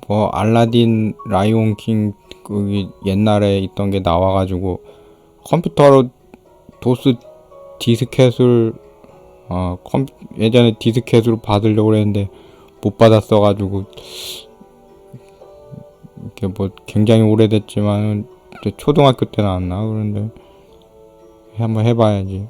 뭐 알라딘, 라이온킹 그 옛날에 있던 게 나와가지고 컴퓨터로 도스 디스켓을 예전에 디스켓으로 받으려고 그랬는데 못 받았어가지고 이게 뭐 굉장히 오래됐지만 초등학교 때 나왔나 그런데 한번 해봐야지.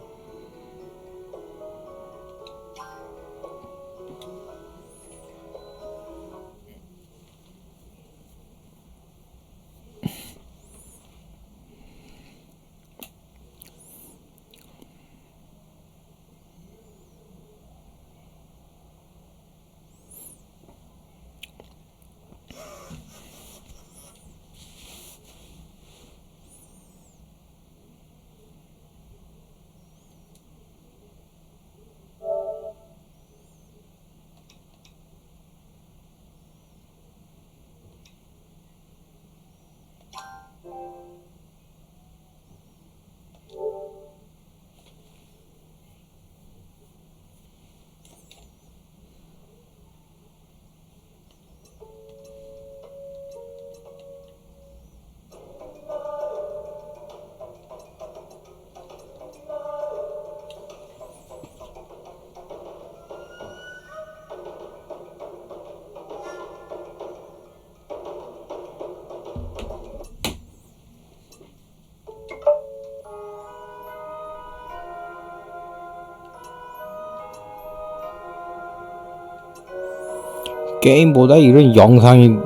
게임보다 이런 영상이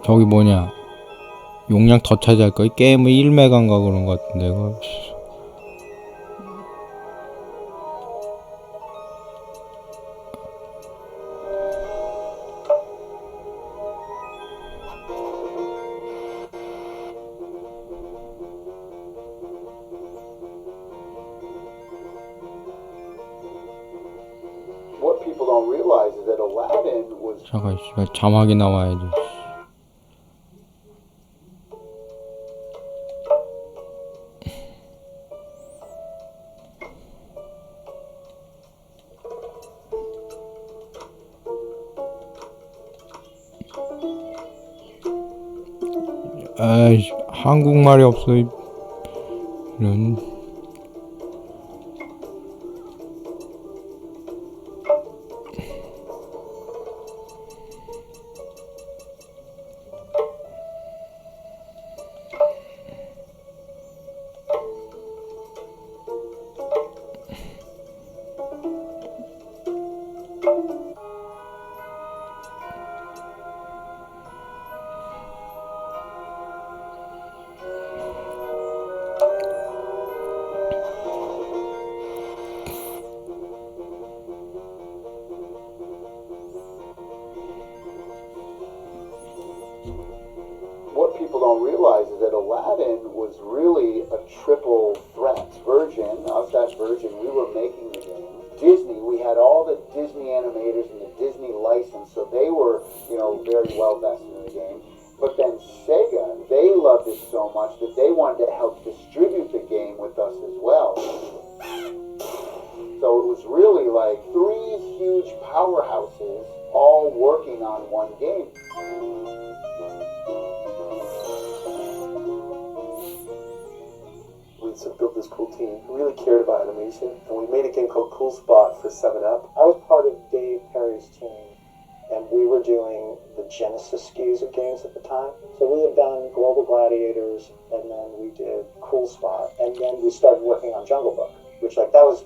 저기 뭐냐 용량 더 차지할 거야. 게임은 1메가인가 그런 것 같은데 이거. What people don't realize is that Aladdin was 잠깐 자막이 나와야지. 아이씨 한국말이 없어 이런. what people don't realize is that Aladdin was really a triple threat. Virgin, us-Virgin, we were making the game. Disney, we had all the Disney animators and the Disney license, so they were, very well vested in the game. But then Sega, they loved it so much that they wanted to help distribute the game with us as well. So it was really like three huge powerhouses all working on one game. We sort of built this cool team who really cared about animation, and we made a game called Cool Spot for 7-Up. I was part of Dave Perry's team, and we were doing the Genesis SKUs of games at the time. So we had done Global Gladiators, and then we did Cool Spot, and then we started working on Jungle Book, which that was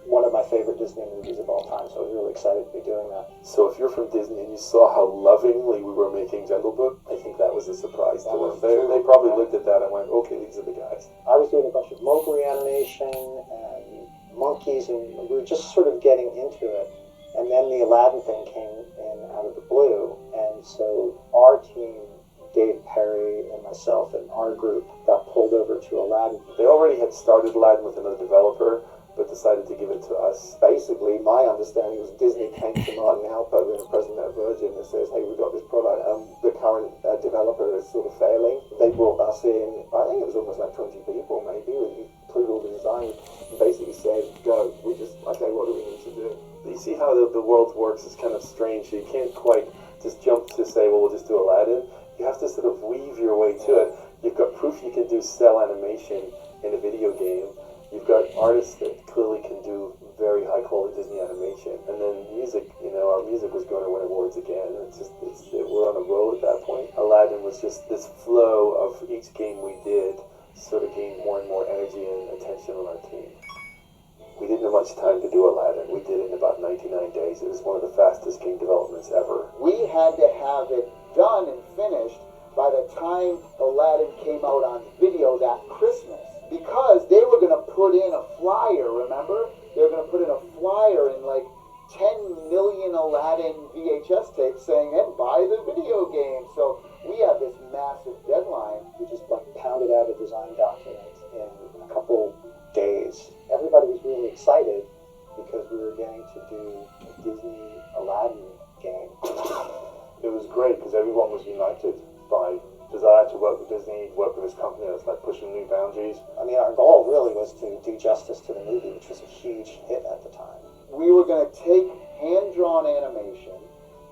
one of my favorite Disney movies of all time, so I was really excited to be doing that. So if you're from Disney and you saw how lovingly we were making Jungle Book, I think that was a surprise to them. They probably looked at that and went, okay, these are the guys. I was doing a bunch of Mowgli animation and monkeys, and we were just sort of getting into it. And then the Aladdin thing came in out of the blue, and so our team, Dave Perry and myself and our group, got pulled over to Aladdin. They already had started Aladdin with another developer, but decided to give it to us. Basically, my understanding was Disney came to Martin Halper, the president of Virgin, and says, hey, we've got this product, and the current developer is sort of failing. They brought us in, I think it was almost like 20 people maybe, with approval of the design, and basically said, go. We just, okay, what do we need to do? You see how the world works is kind of strange. You can't quite just jump to say, well, we'll just do Aladdin. You have to sort of weave your way to it. You've got proof you can do cell animation in a video game. You've got artists that clearly can do very high quality Disney animation. And then music, our music was going to win awards again. We're on a roll at that point. Aladdin was just this flow of each game we did sort of gained more and more energy and attention on our team. We didn't have much time to do Aladdin. We did it in about 99 days. It was one of the fastest game developments ever. We had to have it done and finished by the time Aladdin came out on video that Christmas, because they were going to put in a flyer, remember? They were going to put in a flyer in like 10 million Aladdin VHS tapes saying, and buy the video game. So we had this massive deadline. We just pounded out a design document in a couple days. Everybody was really excited because we were getting to do a Disney Aladdin game. It was great because everyone was united by desire to work with Disney, work with this company that's like pushing new boundaries. I mean, our goal really was to do justice to the movie, which was a huge hit at the time. We were going to take hand-drawn animation,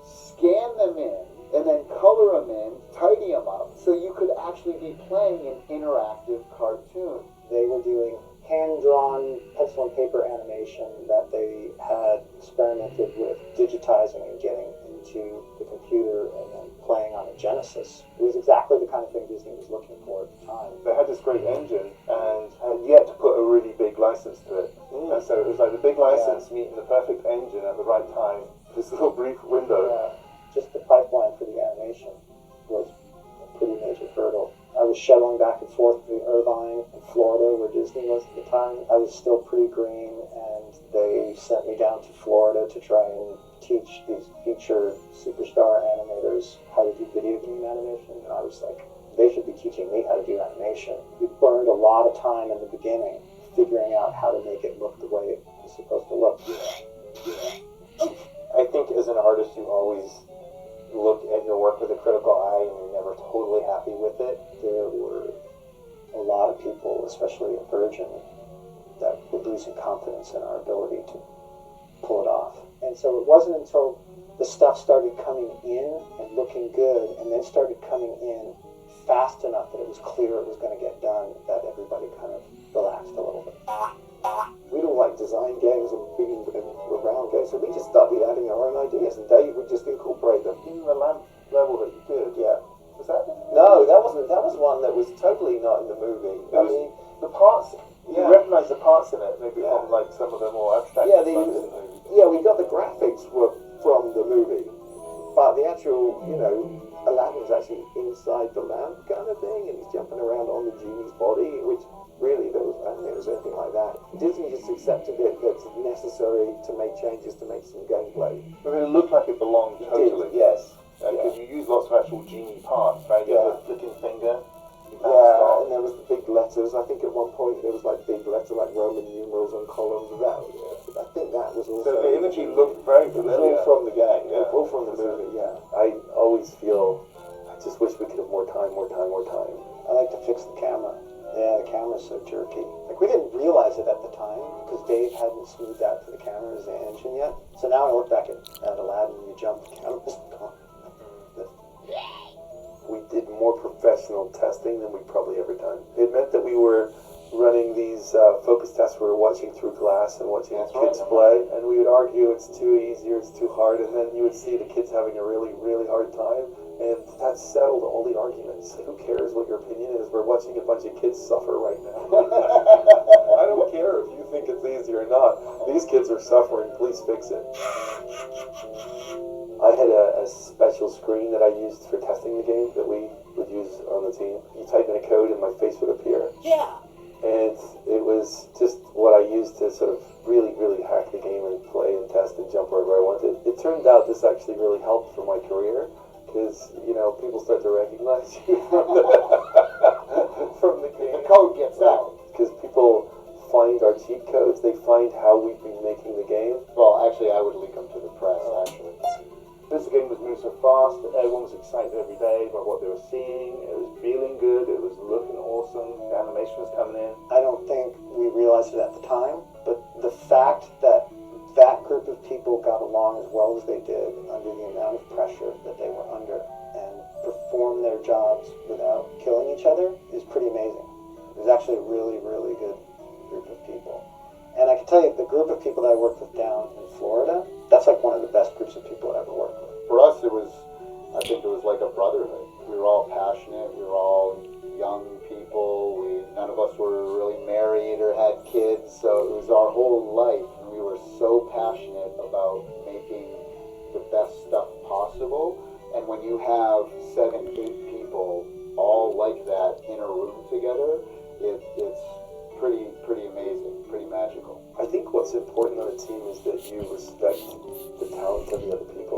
scan them in, and then color them in, tidy them up, so you could actually be playing an interactive cartoon. They were doing hand-drawn pencil and paper animation that they had experimented with digitizing and getting into the computer and then playing on a Genesis. It was exactly the kind of thing Disney was looking for at the time. They had this great engine and had yet to put a really big license to it. And so it was like the big license meeting the perfect engine at the right time, this little brief window. Just the pipeline for the animation was a pretty major hurdle. I was shuttling back and forth between Irvine and Florida, where Disney was at the time. I was still pretty green, and they sent me down to Florida to try and teach these featured superstar animators how to do video game animation. And I was like, they should be teaching me how to do animation. We burned a lot of time in the beginning figuring out how to make it look the way it was supposed to look. I think as an artist, you always look at your work with a critical eye and you're never totally happy with it. There were a lot of people, especially at Virgin, that were losing confidence in our ability to pull it off. And so it wasn't until the stuff started coming in and looking good, and then started coming in fast enough that it was clear it was going to get done, that everybody kind of relaxed a little bit. We don't like design games and being around games, so we just started adding our own ideas, and Dave would just incorporate them in the lamp level that you did. Yeah. Was that? No, that wasn't. That was one that was totally not in the movie. I mean, the parts. You recognise the parts in it, maybe from like some of the more abstract. Yeah, we got the graphics were from the movie, but the actual, Aladdin's actually inside the lamp kind of thing, and he's jumping around on the genie's body, which really, I don't think there was anything like that. Disney just accepted it that's necessary to make changes to make some gameplay. I mean, it looked like it belonged totally. Yes. Because you use lots of actual genie parts, right? You have the flicking finger. And there was the big letters. I think at one point there was like big letters, like Roman numerals on columns of that. I think that was also... So the imagery looked very familiar. It was all from the game. Yeah. All from the movie, yeah. I always feel, I just wish we could have more time. I like to fix the camera. Yeah, the camera's so jerky. Like, we didn't realize it at the time because Dave hadn't smoothed out to the camera as the engine yet. So now I look back at Aladdin and you jump, the camera's gone. We did more professional testing than we'd probably ever done. It meant that we were running these focus tests. We were watching through glass and watching kids play, and we would argue it's too easy or it's too hard, and then you would see the kids having a really, really hard time, and that settled all the arguments. Who cares what your opinion is? We're watching a bunch of kids suffer right now. I don't care if you think it's easy or not. These kids are suffering. Please fix it. I had a special screen that I used for testing the game that we would use on the team. You type in a code and my face would appear. Yeah. And it was just what I used to sort of really, really hack the game and play and test and jump wherever I wanted. It turned out this actually really helped for my career because, people start to recognize you from the game. The code gets out. Because people find our cheat codes, they find how we've been making the game. Well, actually, I would leak them to the press, actually. Because the game was moving so fast, everyone was excited every day by what they were seeing. It was feeling good, it was looking awesome, the animation was coming in. I don't think we realized it at the time, but the fact that that group of people got along as well as they did under the amount of pressure that they were under and performed their jobs without killing each other is pretty amazing. It was actually a really, really good group of people. And I can tell you, the group of people that I worked with down in Florida, that's like one of the best groups of people I ever worked with. For us, I think it was like a brotherhood. We were all passionate, we were all young people, none of us were really married or had kids, so it was our whole life, and we were so passionate about making the best stuff possible. And when you have 7, 8 people all like that in a room together, it's pretty amazing, pretty magical. I think what's important on a team is that you respect the talent of the other people.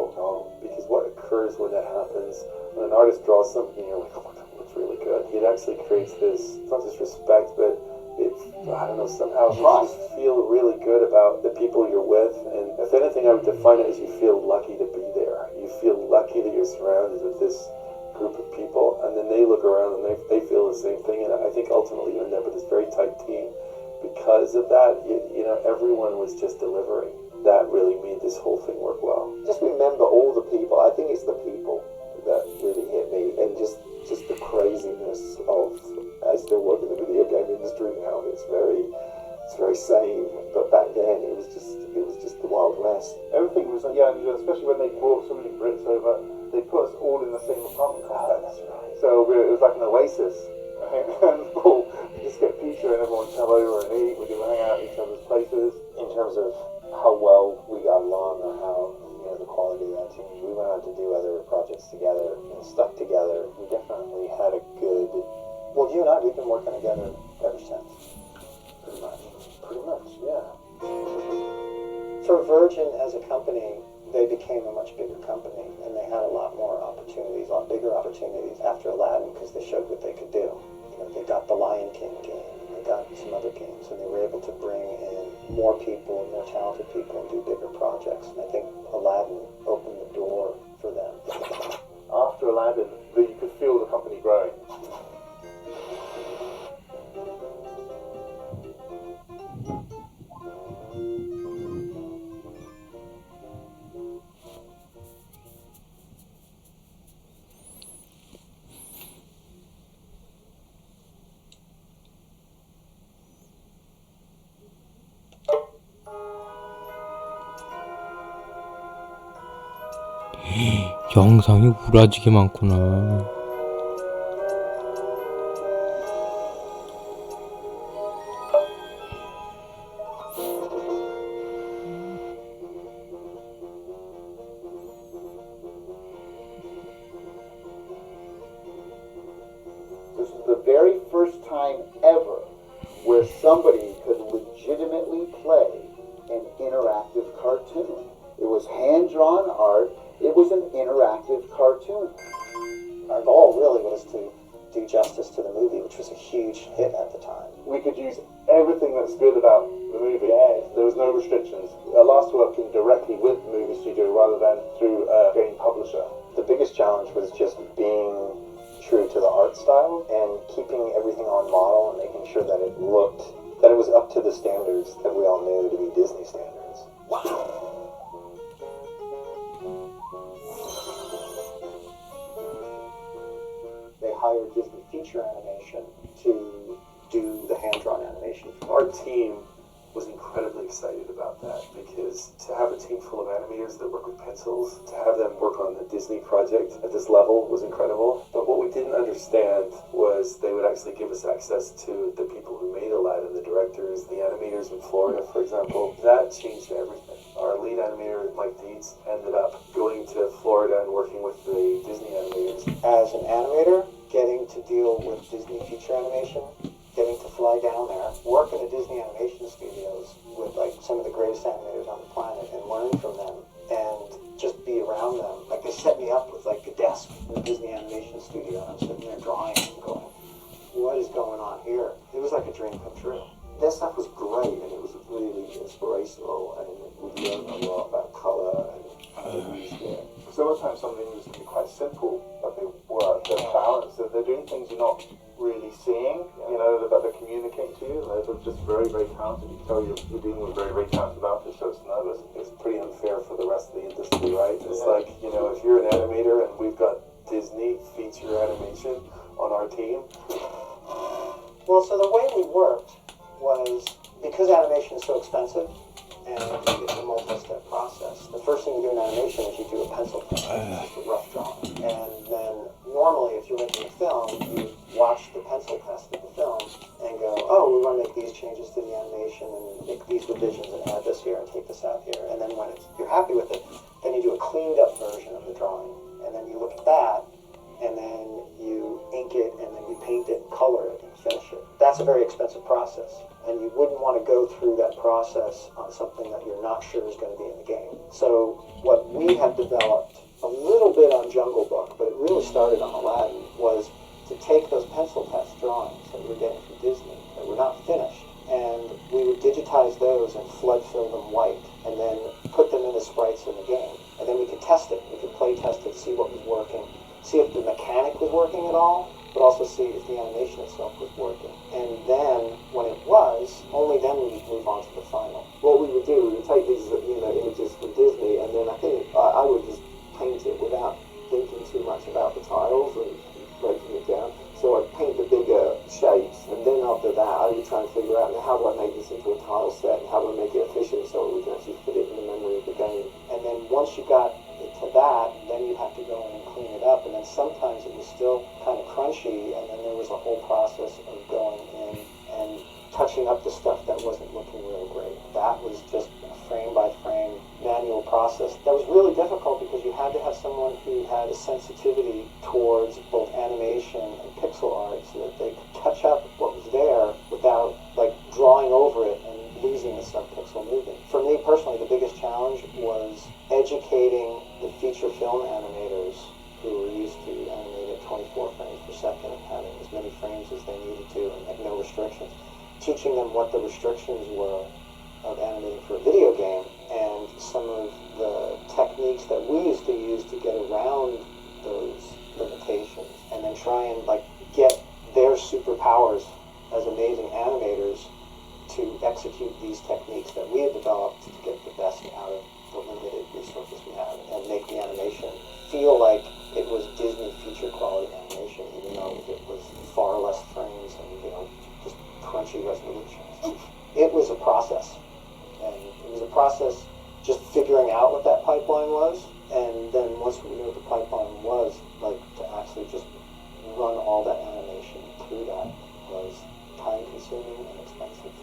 Because what occurs when that happens, when an artist draws something, you're like, oh my god, it looks really good. It actually creates this, it's not just respect, but I don't know, somehow you just feel really good about the people you're with. And if anything, I would define it as you feel lucky to be there. You feel lucky that you're surrounded with this group of people, and then they look around and they feel the same thing, and I think ultimately you end up with this very tight team. Because of that, you know, everyone was just delivering. That really made this whole thing work well. Just remember all the people. I think it's the people that really hit me, and just the craziness of. I still work in the video game industry now, and it's very sane. But back then, it was just the Wild West. Everything was, especially when they brought so many Brits over, they put us all in the same apartment complex. That's right. So it was like an oasis. Right? And we'll just get pizza and everyone would come over and eat, we could hang out at each other's places. In terms of how well we got along, or how, the quality of that team, we went on to do other projects together and stuck together. We definitely had a good. Well, you and I, we've been working together ever since. Pretty much, yeah. For Virgin as a company, they became a much bigger company, and they had a lot more opportunities, a lot bigger opportunities after Aladdin, because they showed what they could do. They got the Lionking game, and they got some other games, and they were able to bring in more people and more talented people and do bigger projects. And I think Aladdin opened the door for them. After Aladdin, you could feel the company growing. 영상이 우라지게 많구나. This was the very first time ever where somebody could legitimately play an interactive cartoon. It was hand-drawn art. It was an interactive cartoon. Our goal really was to do justice to the movie, which was a huge hit at the time. We could use everything that's good about the movie. There was no restrictions. Last working directly with the movie studio rather than through a game publisher. The biggest challenge was just being true to the art style and keeping everything on model and making sure that it was up to the standards that we all knew to be Disney standards. They hired Disney feature animation to do the hand-drawn animation. Our team was incredibly excited about that, because to have a team full of animators that work with pencils, to have them work on a Disney project at this level was incredible. But what we didn't understand was they would actually give us access to the people who made Aladdin, the directors, the animators in Florida, for example. That changed everything. Our lead animator, Mike Dietz, ended up going to Florida and working with the Disney animators. As an animator, getting to deal with Disney feature animation, getting to fly down there, work in the Disney animation studios with like some of the greatest animators on the planet and learn from them and just be around them. Like they set me up with like a desk in the Disney animation studio and I'm sitting there drawing and going, what is going on here? It was like a dream come true. That stuff was great, and it was really inspirational, and we learned a lot about color and how to use the sometimes some things can be quite simple, but they work, they're balanced, they're doing things you're not really seeing, you know, but they're communicating to you. They're just very, very talented. You can tell you're dealing with very, very talented artists, so it's nervous. It's pretty unfair for the rest of the industry, right? It's like, you know, if you're an animator and we've got Disney feature animation on our team. Well, so the way we worked was, because animation is so expensive, and it's a multi-step process. The first thing you do in animation is you do a pencil test, just a rough drawing. And then normally, if you're making a film, you watch the pencil test of the film and go, oh, we want to make these changes to the animation and make these revisions and add this here and take this out here. And then when you're happy with it, then you do a cleaned up version of the drawing. And then you look at that, and then you ink it, and then you paint it, color it, and finish it. That's a very expensive process. And you wouldn't want to go through that process on something that you're not sure is going to be in the game. So what we had developed a little bit on Jungle Book, but it really started on Aladdin, was to take those pencil test drawings that we were getting from Disney that were not finished, and we would digitize those and flood fill them white, and then put them in as sprites in the game. And then we could test it. We could play test it, see what was working, see if the mechanic was working at all, but also see if the animation itself was working. And then, when it was, only then we would move on to the final. What we would do, we would take these, you know, images from Disney, and then I think I would just paint it without thinking too much about the tiles and breaking it down. So I'd paint the bigger shapes, and then after that I would try and figure out, now, how do I make this into a tile set, and how do I make it efficient so we can actually fit it in the memory of the game. And then once you got it to that, then you have to go in and clean it up, and then sometimes it was still kind of crunchy, and then there was a whole process of going in and touching up the stuff that wasn't looking real great. That was just a frame-by-frame manual process that was really difficult, because you had to have someone who had a sensitivity towards both animation and pixel art, so that they could touch up what was there without, like, drawing over it and losing the sub-pixel movement. For me personally, the biggest challenge was educating the feature film animators who were used to animate at 24 frames per second and having as many frames as they needed to and had no restrictions. Teaching them what the restrictions were of animating for a video game, and some of the techniques that we used to use to get around those limitations, and then try and, like, get their superpowers as amazing animators to execute these techniques that we had developed to get the best out of the limited resources we had, and make the animation feel like it was Disney feature quality animation, even though it was far less frames and, you know, just crunchy resolutions. It was a process, and it was a process just figuring out what that pipeline was, and then once we knew what the pipeline was, like, to actually just run all that animation through that was time-consuming and expensive.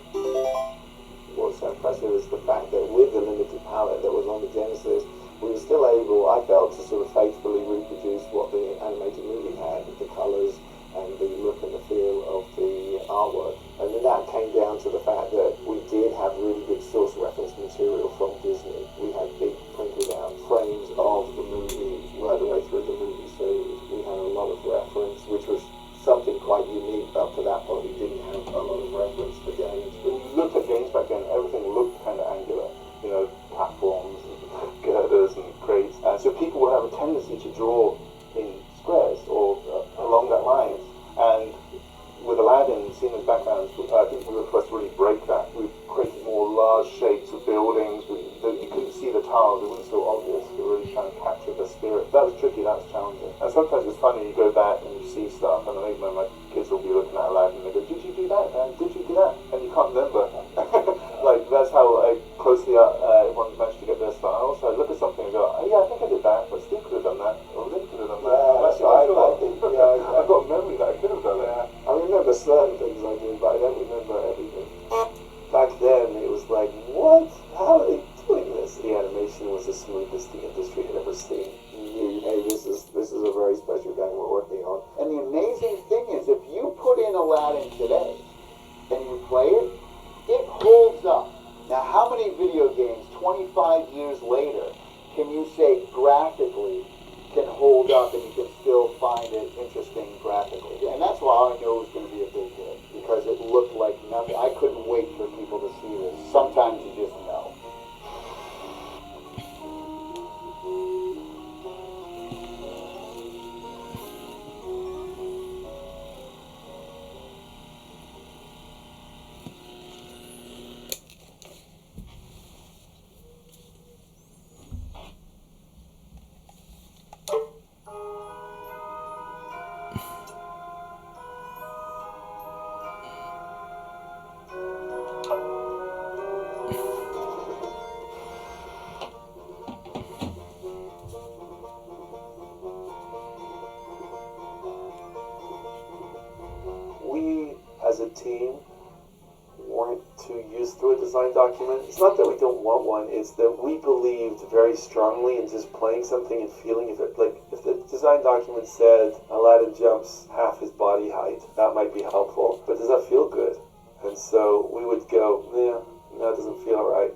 What's so impressive is the fact that with the limited palette that was on the Genesis, we were still able, I felt, to sort of faithfully reproduce what the animated movie had, with the colours and the look and the feel of the artwork. And then that came down to the fact that we did have really good source reference material from Disney. We had big printed out frames of the movie right the way through the movie series. We had a lot of reference, which was something quite unique. Up to that point, we didn't have a lot of reference for games. When you looked at games back then, everything looked kind of angular. You know, platforms, and girders and crates. And so people would have a tendency to draw in squares or along that line. And with Aladdin, seeing his backgrounds, I think we were the first to really break that. We created more large shapes of buildings. You couldn't see the tiles, it wasn't so obvious. We were really trying to capture the spirit. That was tricky, that was challenging. And sometimes it's funny, you go back and you see stuff, and I think my kids will be looking at Aladdin and they go, did you do that, man? Did you do that? And you can't remember. Like, that's how closely everyone managed to get their style. So I look at something and go, oh, yeah, I think I did that, but Steve could have done that, or Lynn could have done that. That's what I think. I've got a memory that I could have done it. I remember certain things I did, but I don't remember everything. Back then, it was like, what? How are they doing this? The animation was the smoothest the industry had ever seen. You knew, hey, this is a very special game we're working on. And the amazing thing is, if you put in Aladdin today and you play it, it holds up. Now, how many video games 25 years later can you say graphically can hold up and you can still find it interesting graphically? And that's why I know it was going to be a big hit, because it looked like nothing. I couldn't wait for people to see this. Sometimes you just know. design document. It's not that we don't want one, it's that we believed very strongly in just playing something and feeling if it, like, if the design document said Aladdin jumps half his body height, that might be helpful, but does that feel good? And so we would go, yeah, that doesn't feel right.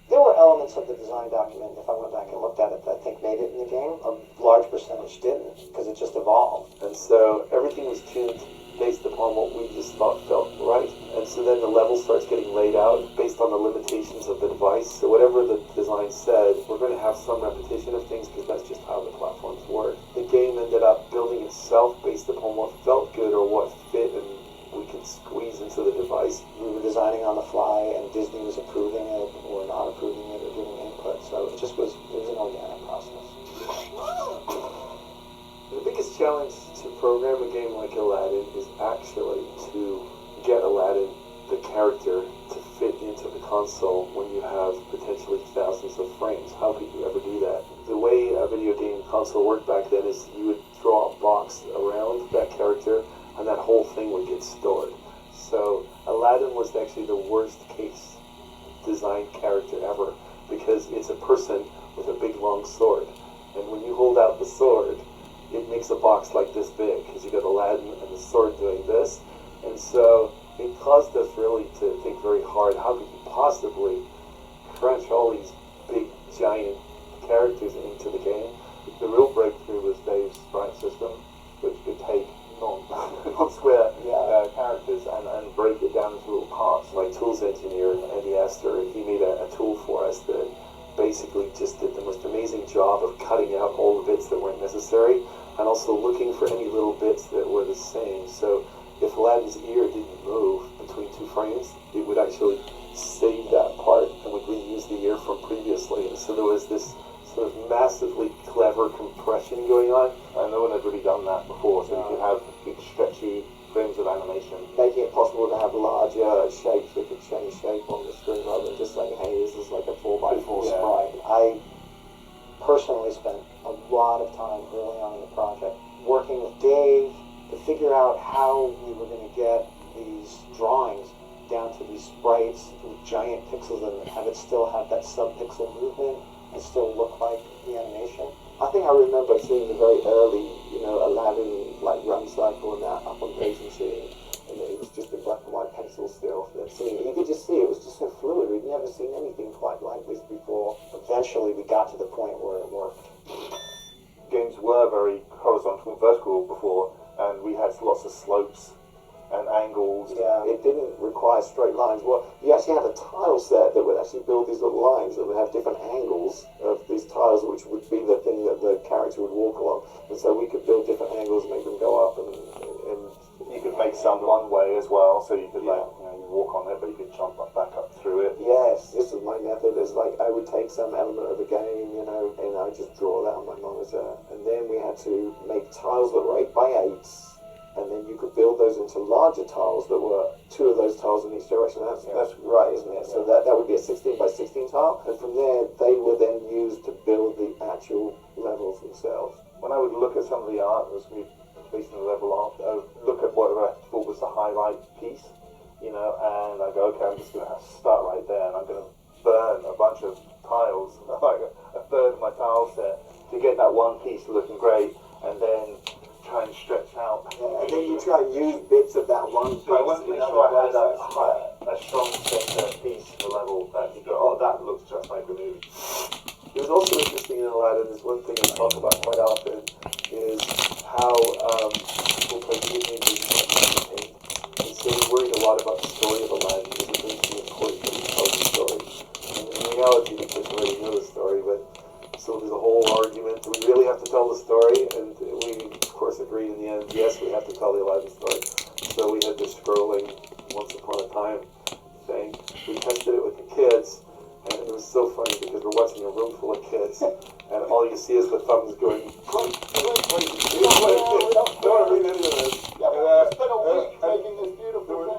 There were elements of the design document, if I went back and looked at it, that I think made it in the game. A large percentage didn't, because it just evolved. And so everything was tuned based upon what we just thought felt right. And so then the level starts getting laid out based on the limitations of the device. So whatever the design said, we're going to have some repetition of things because that's just how the platforms work. The game ended up building itself based upon what felt good or what fit and we could squeeze into the device. We were designing on the fly, and Disney was approving it or not approving it or giving input. So it was an organic process. The biggest challenge to program a game like Aladdin is actually to get Aladdin, the character, to fit into the console when you have potentially thousands of frames. How could you ever do that? The way a video game console worked back then is you would draw a box around that character and that whole thing would get stored. So Aladdin was actually the worst case design character ever because it's a person with a big long sword. And when you hold out the sword, it makes a box like this big because you got Aladdin and the sword doing this. And so it caused us really to think very hard, how could you possibly crunch all these big giant characters into the game? The real breakthrough was Dave's sprite system, which could take non-square characters and break it down into little parts. My tools engineer, Andy Astor, he made a tool for us that basically just did the most amazing job of cutting out all the bits that weren't necessary and also looking for any little bits that were the same. So if Aladdin's ear didn't move between 2 frames, it would actually save that part and would reuse the ear from previously. And so there was this sort of massively clever compression going on. And no one had really done that before, so you could have big stretchy frames of animation. Making it possible to have larger shapes that could change shape on the screen rather than just saying, hey, this is like a 4x4 sprite. I personally spent a lot of time early on in the project working with Dave to figure out how we were going to get these drawings down to these sprites with giant pixels and have it still have that sub-pixel movement and still look like the animation. I think I remember seeing the very early, Aladdin like run cycle and that up on Daisy Machine, and it was just in black and white pencil still. You could just see it was just so fluid. We'd never seen anything quite like this before. Eventually we got to the point where it worked. Games were very horizontal and vertical before, and we had lots of slopes and angles. Yeah, it didn't require straight lines. Well, you actually had a tile set that would actually build these little lines that would have different angles of these tiles, which would be the thing that the character would walk along. And so we could build different angles, make them go up, and you could make some one way as well, so you could you walk on it, but you could jump back up through it. yes, this is my method. It's like I would take some element of the game, and I just draw that on my monitor. And then we had to make tiles that were 8x8s. And then you could build those into larger tiles that were 2 of those tiles in each direction. That's right, isn't it? So that would be a 16x16 tile. And from there, they were then used to build the actual levels themselves. When I would look at some of the art that was based on the level art, I would look at what I thought was the highlight piece, and I go, okay, I'm just going to start right there, and I'm going to burn a bunch of tiles, like a third of my tile set, to get that one piece looking great, and then try and stretch out. And then you try and use bits of that one piece. I wanted to make sure I had that strong center piece in the level that you go, oh, that looks just like the movie. It was also interesting in Aladdin, is one thing I talk about quite often, is how people play video games with paint. And so we worried a lot about the story of Aladdin because it brings the importance that he tells the story. And in reality, we just already know the story, but so there's a whole argument, do we really have to tell the story? And we, of course, agreed in the end, yes, we have to tell the Aladdin story. So we had this scrolling Once Upon a Time thing. We tested it with the kids, and it was so funny because we're watching a room full of kids, and all you see is the thumbs going, don't read any of this.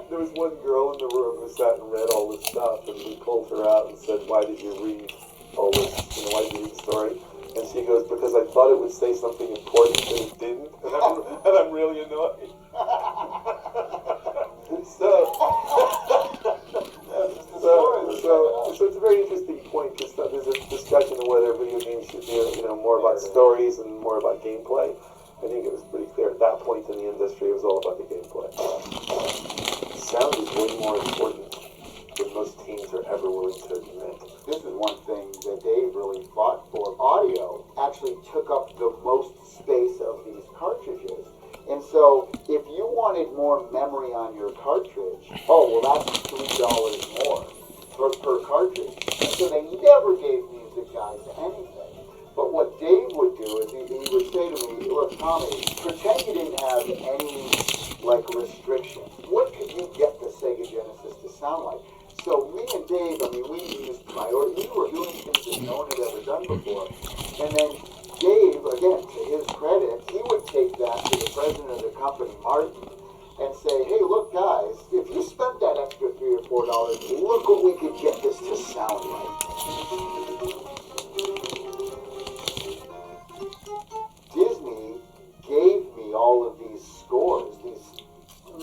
There was one girl in the room who sat and read all this stuff, and we pulled her out and said, why did you read all this, why did you read the story? And she goes, because I thought it would say something important and it didn't, and I'm really annoyed. So it's a very interesting point, because there's a discussion of whether video games should be, more about stories and more about gameplay. I think it was pretty clear at that point in the industry it was all about the gameplay. Sound is way more important than most teams are ever willing to admit. This is one thing that Dave really fought for. Audio actually took up the most space of these cartridges. And so if you wanted more memory on your cartridge, that's $3 more per cartridge. And so they never gave music guys anything. But what Dave would do is he would say to me, look, Tommy, pretend you didn't have any, restrictions. What could you get the Sega Genesis to sound like? So me and Dave, we used priority. We were doing things that no one had ever done before. And then Dave, again, to his credit, he would take that to the president of the company, Martin, and say, hey, look, guys, if you spent that extra $3 or $4, look what we could get this to sound like. Disney gave me all of these scores, these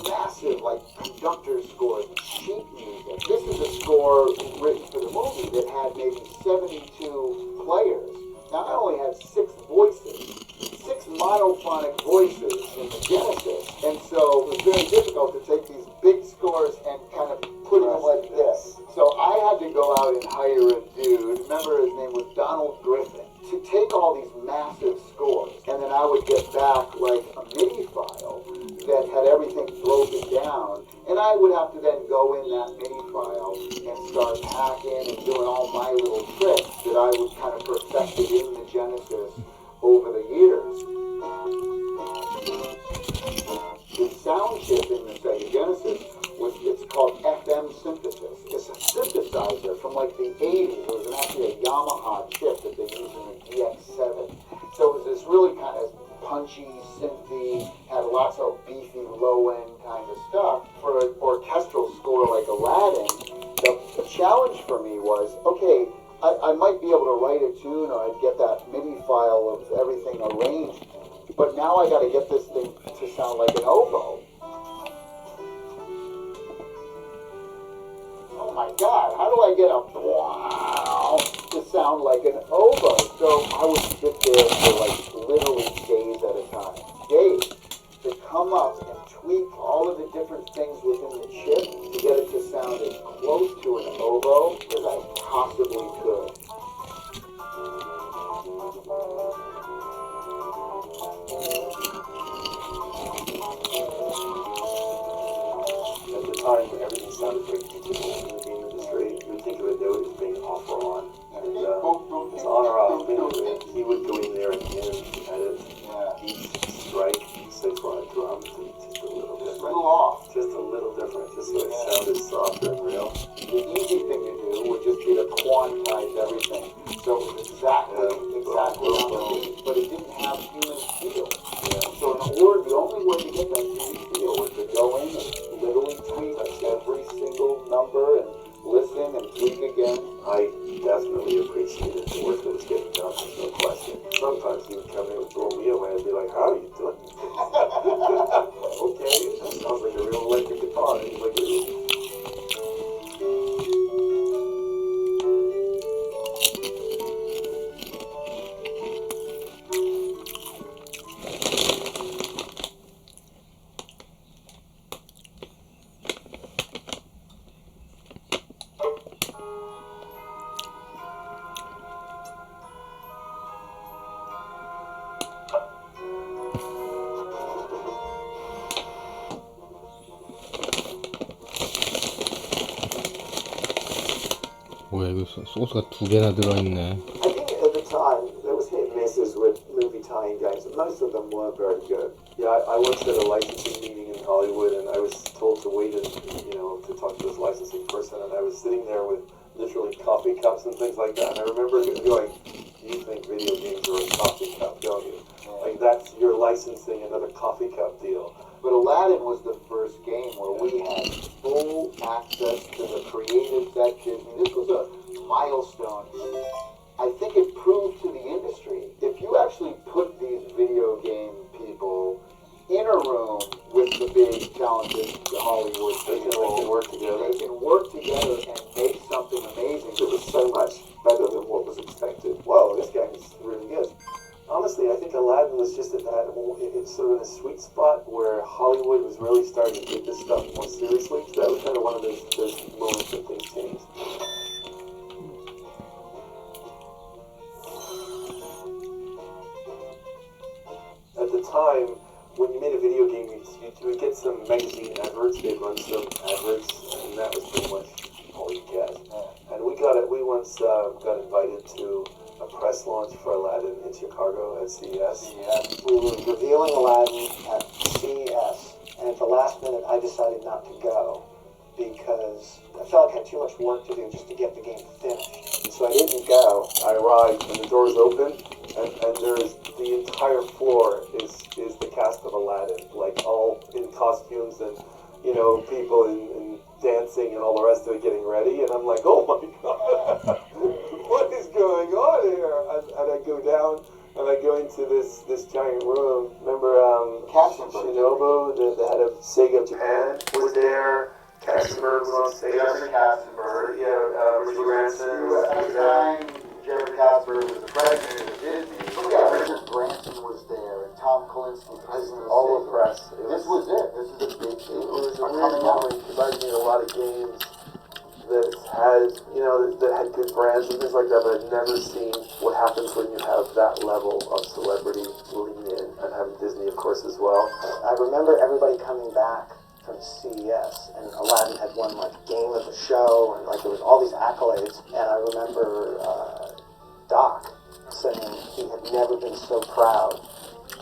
massive, conductor scores, sheet music. This is a score written for the movie that had maybe 72 players. Now, I only had 6 voices, 6 monophonic voices in the Genesis, and so it was very difficult to take these big scores and kind of put them like this. So I had to go out and hire a dude, remember his name was Donald Griffin, to take all these massive scores, and then I would get back a MIDI file that had everything broken down, and I would have to then go in that MIDI file and start hacking and doing all my little tricks that I would kind of perfected in the Genesis over the years. The sound chip in the Sega Genesis it's called FM synthesis. It's a synthesizer from the 80s. It was actually a Yamaha chip that they used in the DX7. So it was this really kind of punchy, synthy, had lots of beefy, low-end kind of stuff. For an orchestral score like Aladdin, the challenge for me was, okay, I might be able to write a tune or I'd get that MIDI file of everything arranged, but now I got to get this thing to sound like an oboe. Oh my God, how do I get a wow to sound like an oboe? So I would sit there for literally days at a time. Days to come up and tweak all of the different things within the chip to get it to sound as close to an oboe as I possibly could. At the time when everything sounded very typical in the game industry, you would think of a note as being off or on. And it's on or off. He would go in there and edit each strike, say for a drum, just a little different. Off. Just a little different, just so it sounded softer and real. The easy thing to do would just be to quantize everything. So it was exactly on the beat, but it didn't have human feel. So the only way to get that human feel was to go in and literally tweak every single number and listen and tweak again. I definitely appreciated the work that was getting done, there's no question. Sometimes he would come in and throw me away and be like, how are you doing? Okay, that sounds like a real electric guitar. And he's like, 뭐야 이거 소스가 2개나 들어있네. I think at the time there was hit and misses with movie tie-in games, and most of them were very good. yeah, I once at a licensing meeting in Hollywood, and I was told to wait and, to talk to this licensing person, and I was sitting there with literally coffee cups and things like that, and I remember going, you think video games are a coffee cup, don't you? Like, that's, you're licensing another coffee cup deal. But Aladdin was the first game where we had full access to the creatives at Disney. This was a milestone. I think it proved to the industry Hollywood. They can work together. They can work together and make something amazing. It was so much better than what was expected. Whoa, this game is really good. Honestly, I think Aladdin was just at that, it's sort of in a sweet spot where Hollywood was really starting to take this stuff more seriously. So that was kind of one of those moments that things changed. At the time, when you made a video game, you would get some magazine adverts, they'd run some adverts, and that was pretty much all you get. And we once got invited to a press launch for Aladdin in Chicago at CES. We were revealing Aladdin at CES, and at the last minute I decided not to go because I felt like I had too much work to do just to get the game finished. So I didn't go. I arrived and the doors open, and there's the entire floor is the cast of Aladdin, like all in costumes and people in dancing and all the rest of it getting ready, and I'm like, oh my god, what is going on here? And I go down and I go into this giant room. Remember Shinobu, the head of Sega Japan, was there. Katzenberg was on stage. Jeffrey Katzenberg. Richard Branson. At the time, Jeffrey Katzenberg was the president of Disney. Richard Branson was there, and Tom Kalinske, president of All Sega. the press. This was it. This is a big deal. It was a Coming weird out. moment because I've made a lot of games that had, that had good brands and things like that, but I'd never seen what happens when you have that level of celebrity lean in, and having Disney, of course, as well. I remember everybody coming back from CES, and Aladdin had won like game of the show, and like there was all these accolades. And I remember Doc saying he had never been so proud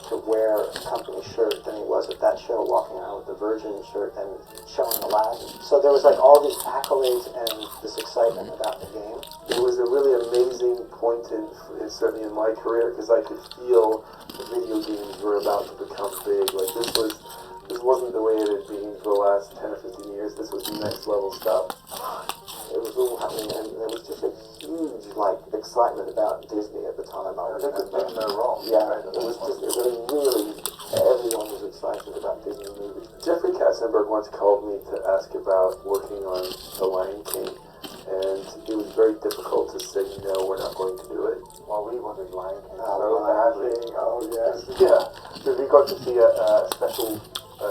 to wear a company shirt than he was at that show, walking around with the Virgin shirt and showing Aladdin. So there was like all these accolades and this excitement about the game. It was a really amazing point certainly in my career, because I could feel the video games were about to become big. Like this wasn't the way it had been for the last 10 or 15 years. This was next level stuff. It was all happening, and there was just a huge excitement about Disney at the time. I They could do no wrong. Yeah, it was really, everyone was excited about Disney movies. Jeffrey Katzenberg once called me to ask about working on The Lion King, and it was very difficult to say, no, we're not going to do it. Well, we wanted Lionking Oh, so badly. oh yes. Yeah, because we got to see a special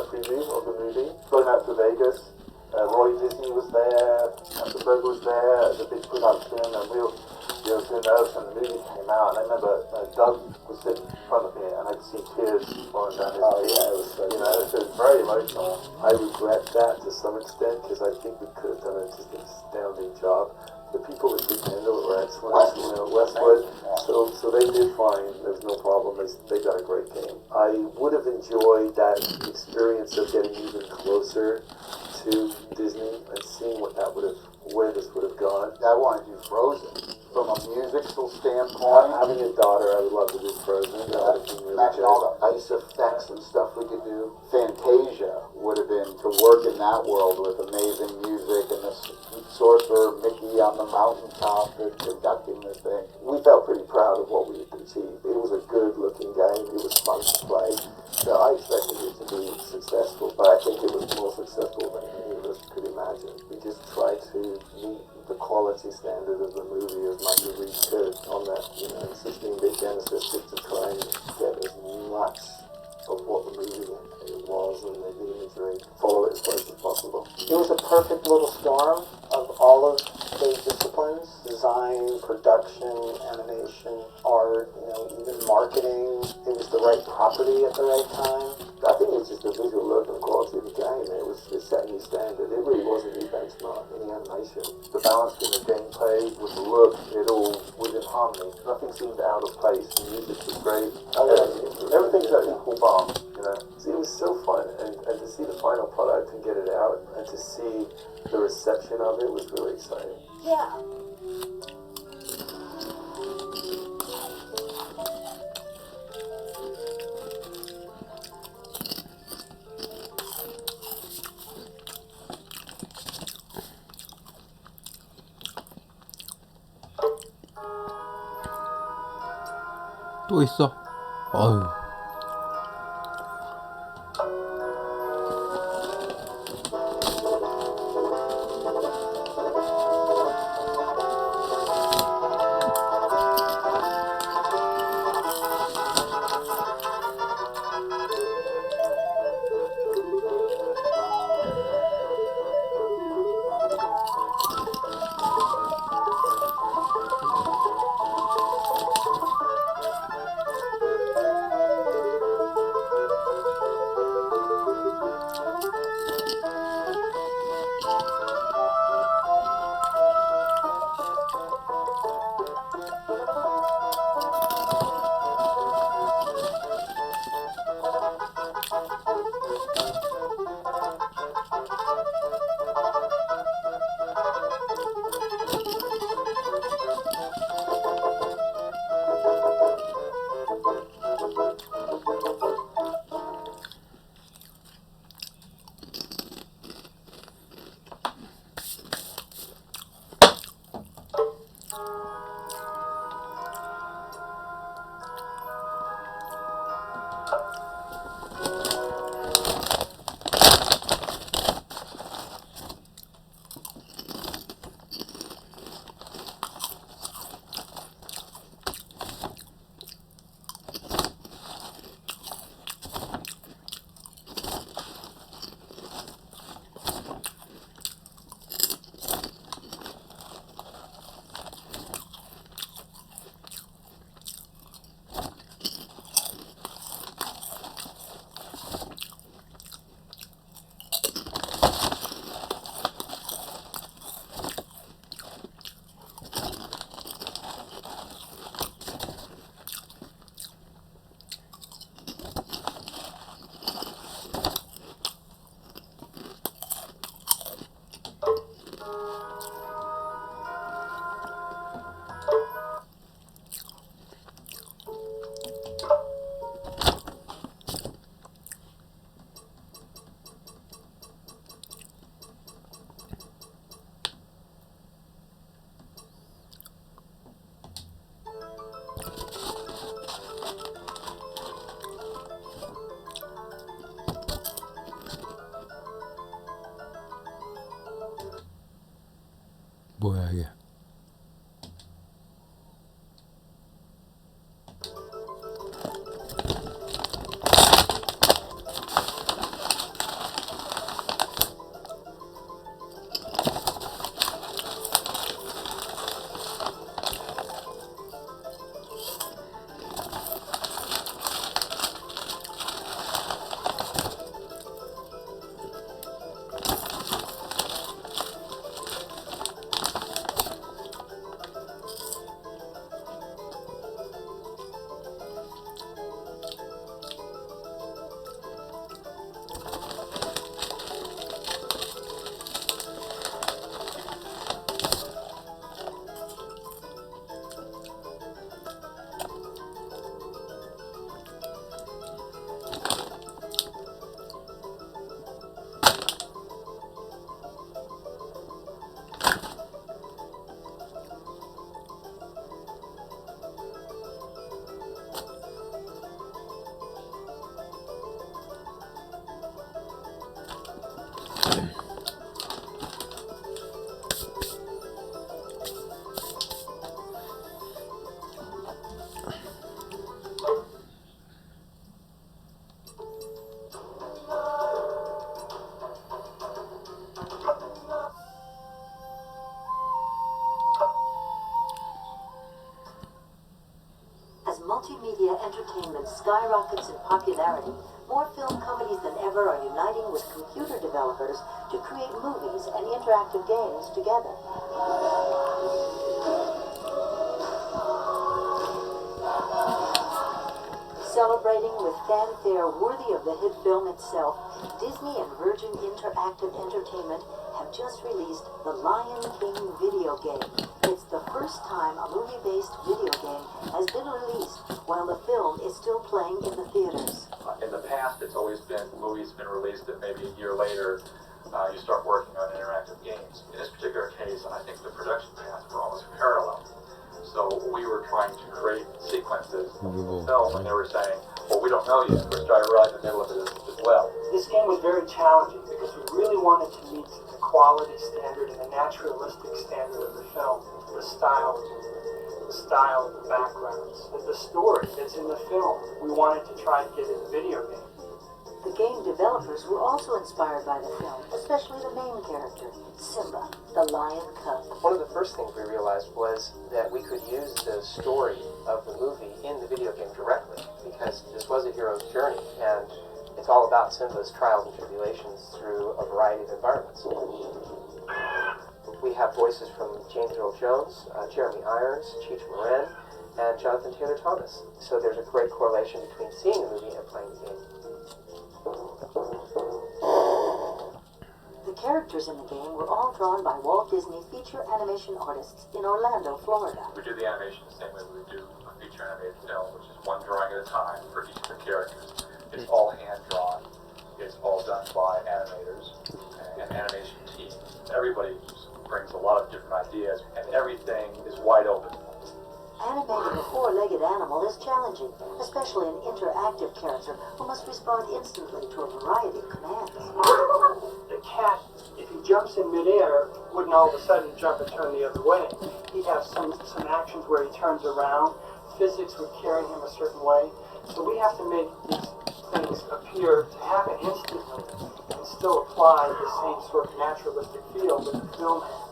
preview of the movie. Going out to Vegas, Roy Disney was there, Katzenberg was there, the big production, and we were so nervous when the movie came out. And I remember Doug was sitting in front of me, and I could see tears flowing down his face. Yeah, it was so So it was very emotional. I regret that to some extent, because I think we could have done just an astounding job. The people at Big Handle were excellent. Westwood. So they did fine. There was no problem. They got a great game. I would have enjoyed that experience of getting even closer to Disney and seeing where this would have gone. I wanted to do Frozen. From a musical standpoint, Having a daughter, I would love to do Frozen. That would have been really imagine good. all the ice effects and stuff we could do. Fantasia would have been to work in that world with amazing music and the sorcerer Mickey on the mountaintop conducting the thing. We felt pretty proud of what we had achieved. It was a good-looking game. It was fun to play. So I expected it to be successful, but I think it was more successful than any of us could imagine. We just tried to meet the quality standard of the movie as much as we could on that, 16-bit Genesis, just to try and get as much of what the movie was and the imagery, follow it as close as possible. It was a perfect little storm of all of those disciplines: design, production, animation, art, even marketing. It was the right property at the right time. I think it's just the visual look and quality of the game. It set a new standard. It really was a new benchmark in the animation. The balance in the gameplay, with the look, it all was in harmony. Nothing seemed out of place. The music was great. Everything's at equal bar, So it was so fun, and to see the final product and get it out, and to see the reception of it was really exciting. Yeah. 또 있어. 어휴. 뭐야 이게? As multimedia entertainment skyrockets in popularity, more film companies than ever are uniting with computer developers to create movies and interactive games together. Celebrating with fanfare worthy of the hit film itself, Disney and Virgin Interactive Entertainment have just released the King video game. It's the first time a movie-based video game has been released while the film is still playing in the theaters. In the past, it's always been movies been released and maybe a year later you start working on interactive games. In this particular case, I think the production paths were almost parallel. So we were trying to create sequences of the film and they were saying, well, we don't know yet. We're starting right in the middle of it as well. This game was very challenging because we really wanted to meet the quality standard and the naturalistic standard of the film. The style, the backgrounds, the story that's in the film. We wanted to try to get in the video game. The game developers were also inspired by the film, especially the main character, Simba, the lion cub. One of the first things we realized was that we could use the story of the movie in the video game directly, because this was a hero's journey, and it's all about Simba's trials and tribulations through a variety of environments. We have voices from James Earl Jones, Jeremy Irons, Cheech Marin, and Jonathan Taylor Thomas. So there's a great correlation between seeing the movie and playing the game. The characters in the game were all drawn by Walt Disney feature animation artists in Orlando, Florida. We do the animation the same way we do a feature animated film, which is one drawing at a time for each of the characters. It's all hand-drawn. It's all done by animators and animation teams. Everybody brings a lot of different ideas, and everything is wide open. Animating a four-legged animal is challenging, especially an interactive character who must respond instantly to a variety of commands. The cat, if he jumps in midair, wouldn't all of a sudden jump and turn the other way. He'd have some actions where he turns around. Physics would carry him a certain way. So we have to make these things appear to happen instantly and still apply the same sort of naturalistic feel that the film has.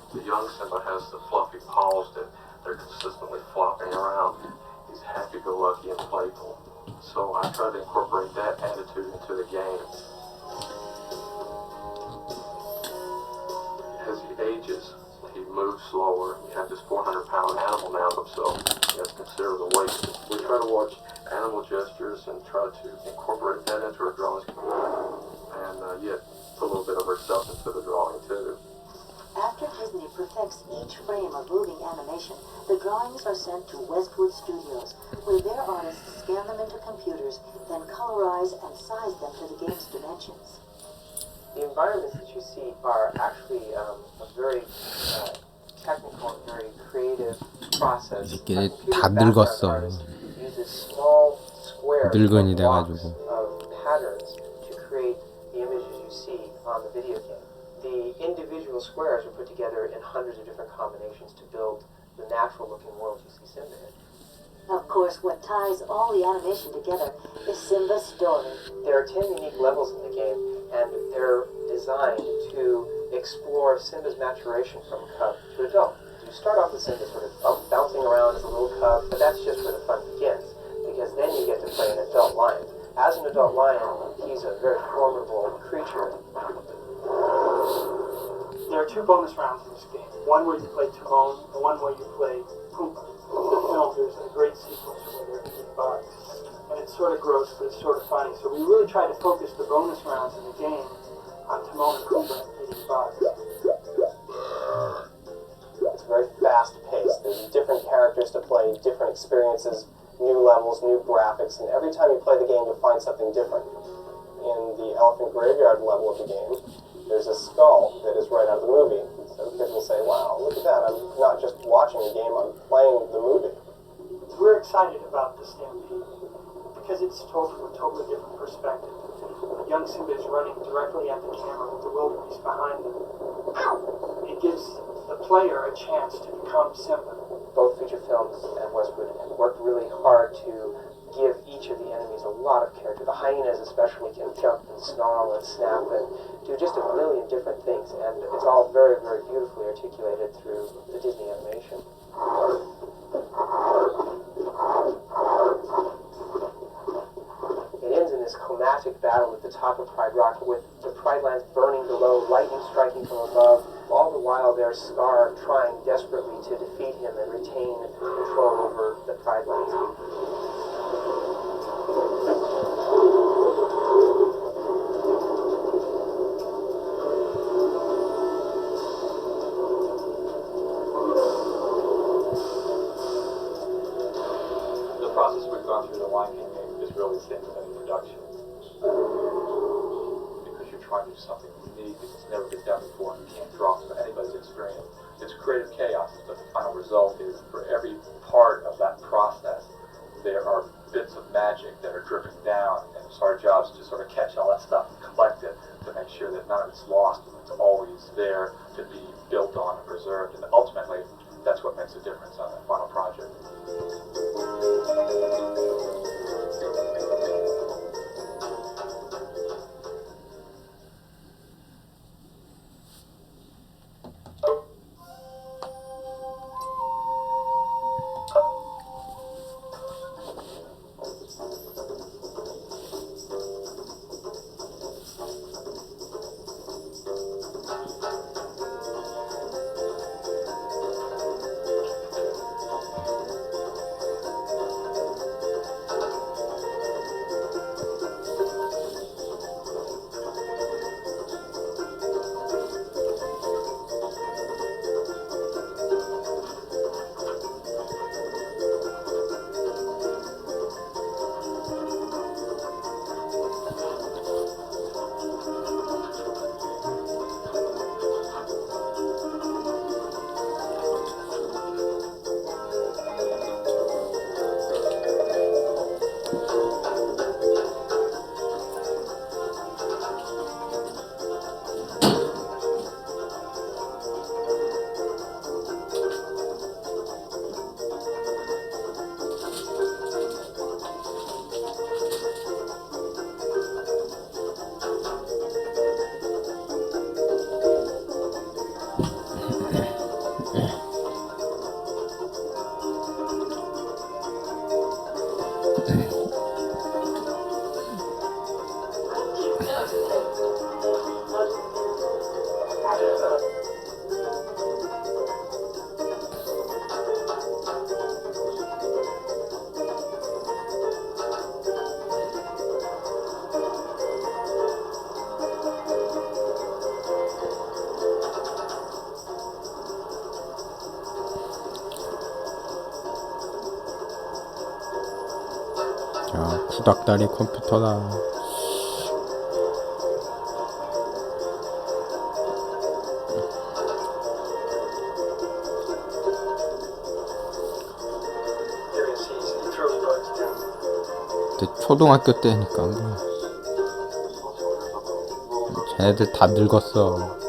The young Simba has the fluffy paws that they're consistently flopping around. He's happy-go-lucky and playful. So I try to incorporate that attitude into the game. As he ages, he moves slower. You have this 400-pound animal now, so you have to consider the weight. We try to watch animal gestures and try to incorporate that into our drawings, and yet put a little bit of ourselves into the drawing too. After Disney perfects each frame of moving animation, the drawings are sent to Westwood Studios, where their artists scan them into computers, then colorize and size them to the game's dimensions. The environments that you see are actually a very technical and very creative process. 이게 다 늙었어. Uses small squares 늙은이 or blocks 돼가지고. of patterns to create the images you see on the video game. the individual squares are put together in hundreds of different combinations to build the natural-looking world you see Simba in. Of course, what ties all the animation together is Simba's story. There are 10 unique levels in the game, and they're designed to explore Simba's maturation from cub to adult. You start off with Simba sort of bouncing around as a little cub, but that's just where the fun begins, because then you get to play an adult lion. As an adult lion, he's a very formidable creature. There are 2 bonus rounds in this game. One where you play Timon, and one where you play Pumbaa. In the film, there's a great sequence where they're eating bugs. And it's sort of gross, but it's sort of funny. So we really try to focus the bonus rounds in the game on Timon and Pumbaa eating bugs. It's very fast-paced. There's different characters to play, different experiences, new levels, new graphics, and every time you play the game, you'll find something different. In the Elephant Graveyard level of the game, there's a skull that is right out of the movie. So kids will say, wow, look at that. I'm not just watching a game, I'm playing the movie. We're excited about the Stampede because it's told from a totally different perspective. Young Simba is running directly at the camera with the wildebeest behind them. It gives the player a chance to become Simba. Both feature films and Westwood worked really hard to give each of the enemies a lot of character. The hyenas especially can jump and snarl and snap and do just a million different things, and it's all very, very beautifully articulated through the Disney animation. It ends in this climactic battle at the top of Pride Rock with the Pride Lands burning below, lightning striking from above, all the while there's Scar trying desperately to defeat him and retain control over the Pride Lands. The process we've gone through the Lion King game is really the same as any production. Because you're trying to do something unique that's never been done before and you can't draw from anybody's experience. It's creative chaos, but the final result is for every part of that process, there are bits of magic that are dripping down, and it's our job to sort of catch all that stuff and collect it to make sure that none of it's lost and it's always there to be built on and preserved. And ultimately, that's what makes a difference on that final project. 자, 구닥다리 컴퓨터다. 그때 초등학교 때니까 뭐. 쟤네들 다 늙었어.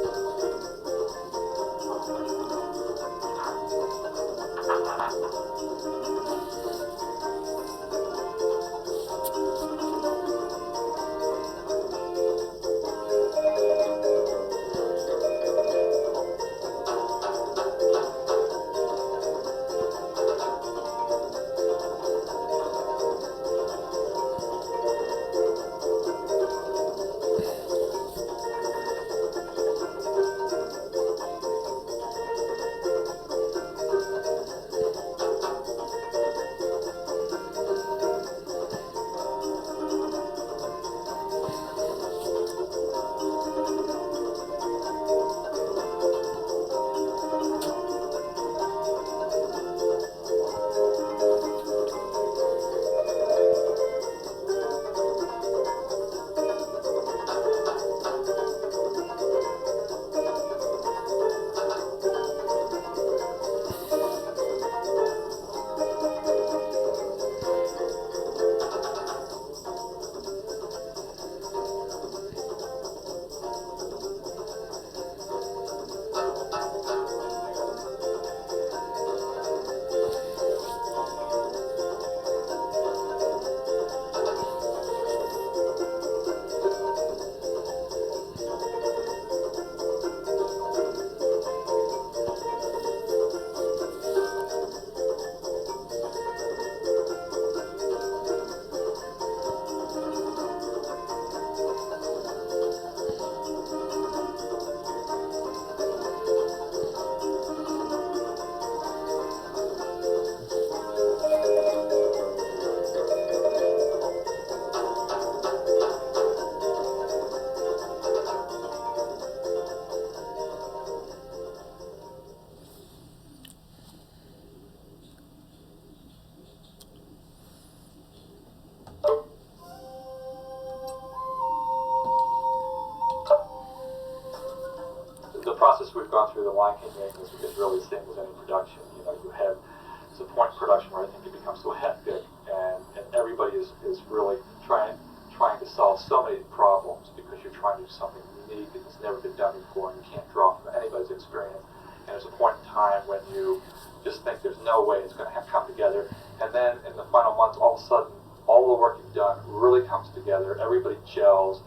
process we've gone through the Lion King game is really the same as any production. You know, you have it's a point in production where I think it becomes so hectic, and everybody is really trying to solve so many problems because you're trying to do something unique and it's never been done before, and you can't draw from anybody's experience. And there's a point in time when you just think there's no way it's going to come together, and then in the final months, all of a sudden, all the work you've done really comes together. Everybody gels.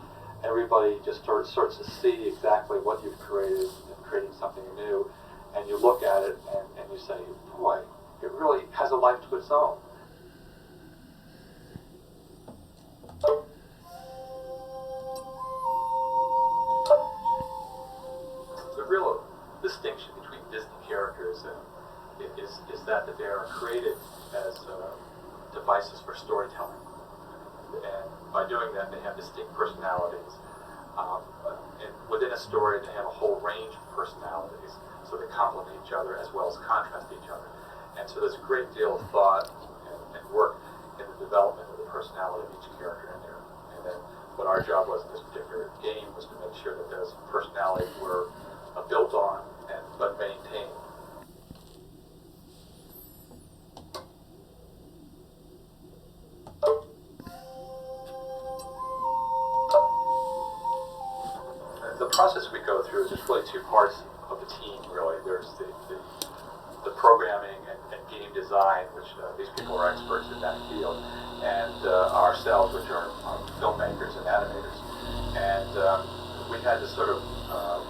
Everybody just starts to see exactly what you've created and creating something new, and you look at it and you say, boy, it really has a life to its own. The real distinction between Disney characters is that they are created as devices for storytelling. And by doing that, they have distinct personalities. And within a story, they have a whole range of personalities, so they complement each other as well as contrast each other. And so there's a great deal of thought and work in the development of the personality of each character in there. And then what our job was in this particular game was to make sure that those personalities were built on but maintained. The process we go through is just really two parts of the team, really. There's the programming and game design, which these people are experts in that field, and ourselves, which are filmmakers and animators. And we had to sort of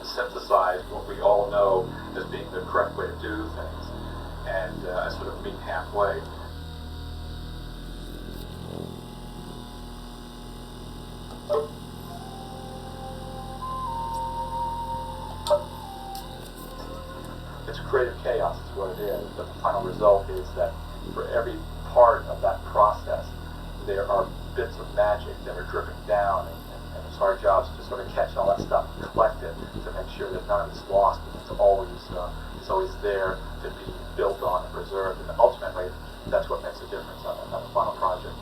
synthesize what we all know as being the correct way to do things and sort of meet halfway. It's creative chaos is what it is, but the final result is that for every part of that process, there are bits of magic that are dripping down, and it's our job to sort of catch all that stuff and collect it to make sure that none of it's lost, and it's always there to be built on and preserved, and ultimately that's what makes a difference on the final project.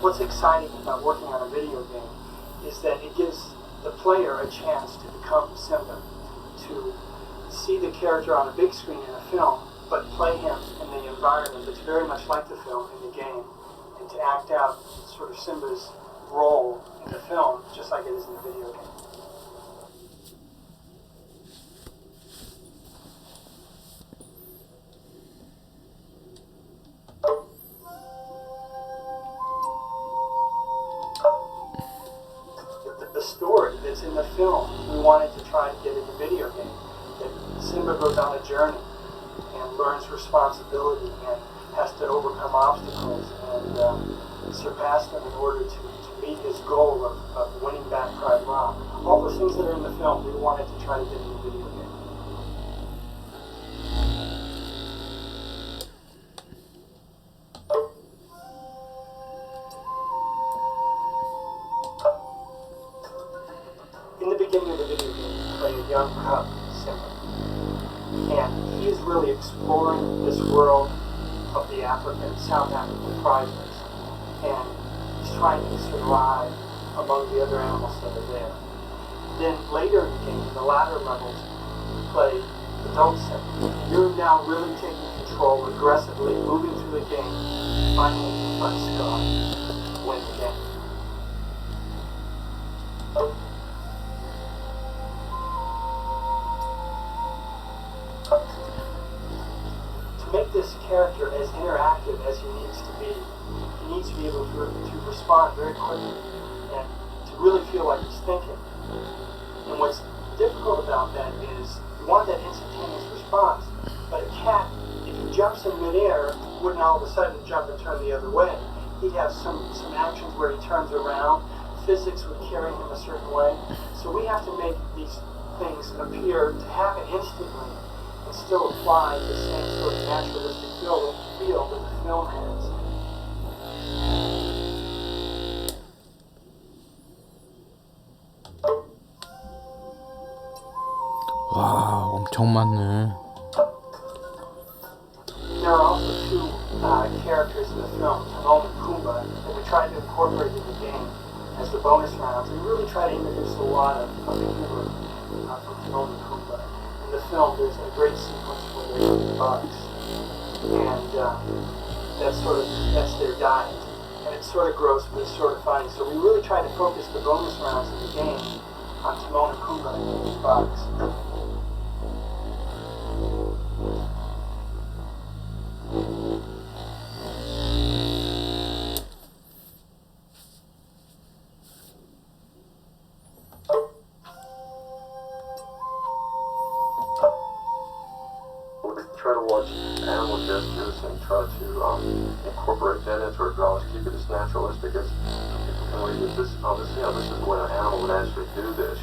What's exciting about working on a video game is that it gives the player a chance to become Simba, to see the character on a big screen in a film, but play him in the environment that's very much like the film in the game, and to act out sort of Simba's role in the film just like it is in the video game. The story that's in the film, we wanted to try to get in the video game. That Simba goes on a journey and learns responsibility and has to overcome obstacles and surpass them in order to meet his goal of winning back Pride Rock. All those things that are in the film, we wanted to try to get in the video game. In the beginning of the video game, you play a young cub, Simba, and he is really exploring this world of the South African tribes, and he's trying to survive among the other animals that are there. Then later in the game, in the latter levels, you play adult Simba. You're now really taking control, aggressively moving through the game, finally confront Scar, win the game. To make this character as interactive as he needs to be able to respond very quickly and to really feel like he's thinking. And what's difficult about that is you want that instantaneous response, but a cat, if he jumps in midair, wouldn't all of a sudden jump and turn the other way. He'd have some actions where he turns around. Physics would carry him a certain way. So we have to make these things appear to happen instantly and still apply the same sort of naturalistic feel that the film has. 엄청 많네. There are also two characters in the film, Timon and Pumbaa, that we tried to incorporate in the game as the bonus rounds. We really try to introduce a lot of the humor from Timon and Pumbaa. In the film, there's a great sequence where they're eating bugs, and that's their diet. And it's sort of gross, but it's sort of funny. So we really try to focus the bonus rounds of the game on Timon and Pumbaa eating bugs. Try to watch animal gestures and try to incorporate that into our drawings, keep it as naturalistic as people can read it. This is the way an animal would actually do this.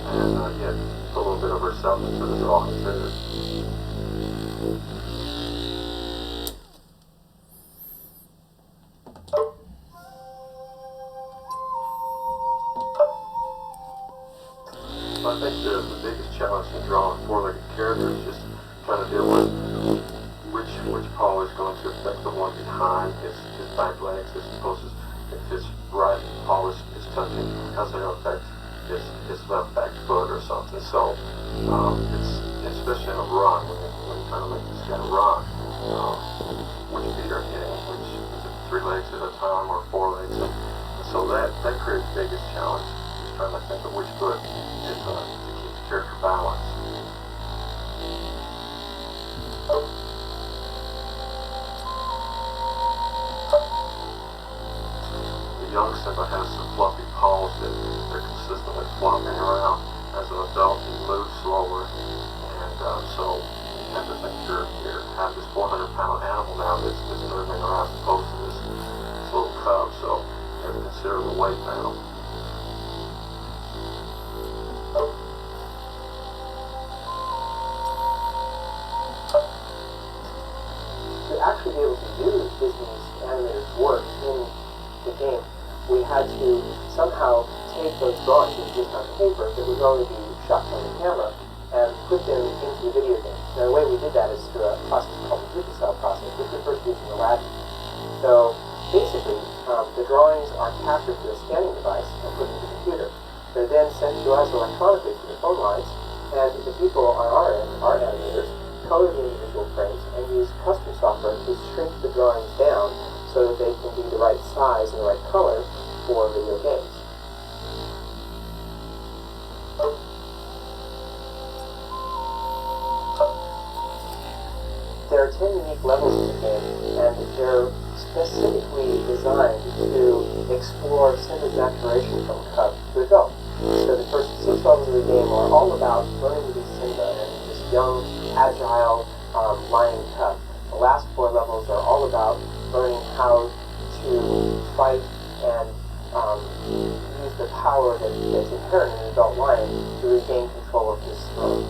And yeah, put a little bit of ourselves into this all considered. I think the biggest challenge in drawing four-legged characters is just trying to deal with which paw is going to affect the one behind his back legs, as opposed to if his right paw is touching, how's it going to affect his left back foot or something. So it's especially in a run when you're trying to make this guy run, which feet are hitting, which is it 3 legs at a time or 4 legs, and so that creates the biggest challenge. Just trying to think of which foot is to keep the character balanced. Young Simba has some fluffy paws that they're consistently flopping around. As an adult, he moves slower, and so you have to think you have this 400-pound animal now that's moving around as opposed to this little cub, so you have to consider the weight now. To actually be able to use Disney's animators' work in the game, we had to somehow take those drawings that exist on paper that would only be shot from the camera and put them into the video game. Now the way we did that is through a process called the Remaster process, which we first used in Aladdin. So basically, the drawings are captured through a scanning device and put into the computer. They're then sent to us electronically through the phone lines, and the people on our end, our animators, color the individual frames and use custom software to shrink the drawings down so that they can be the right size and the right color for video games. There are 10 unique levels in the game, and they're specifically designed to explore Simba's maturation from cub to adult. So the first 6 levels of the game are all about learning to be Simba and this young, agile lion cub. The last 4 levels are all about learning how to fight and use the power that's inherent in an adult lion to regain control of his throne.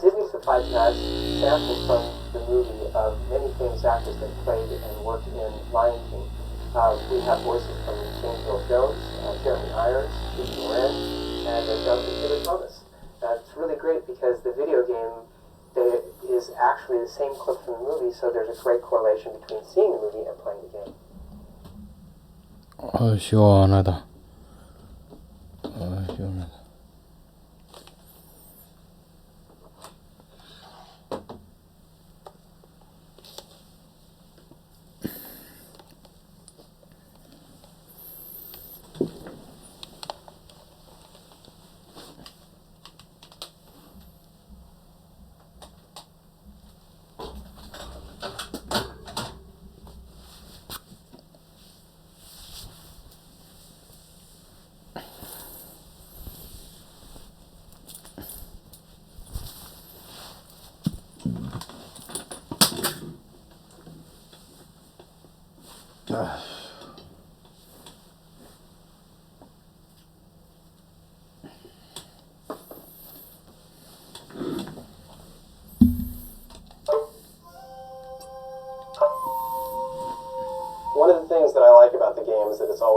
Disney supplied to us samples from the movie of many famous actors that played and worked in Lion King. We have voices from James Earl Jones, Jeremy Irons, Steve Moran, and Jonathan Taylor Thomas. It's really great because the video game is actually the same clip from the movie, so there's a great correlation between seeing the movie and playing the game. 시원하다. 시원하다.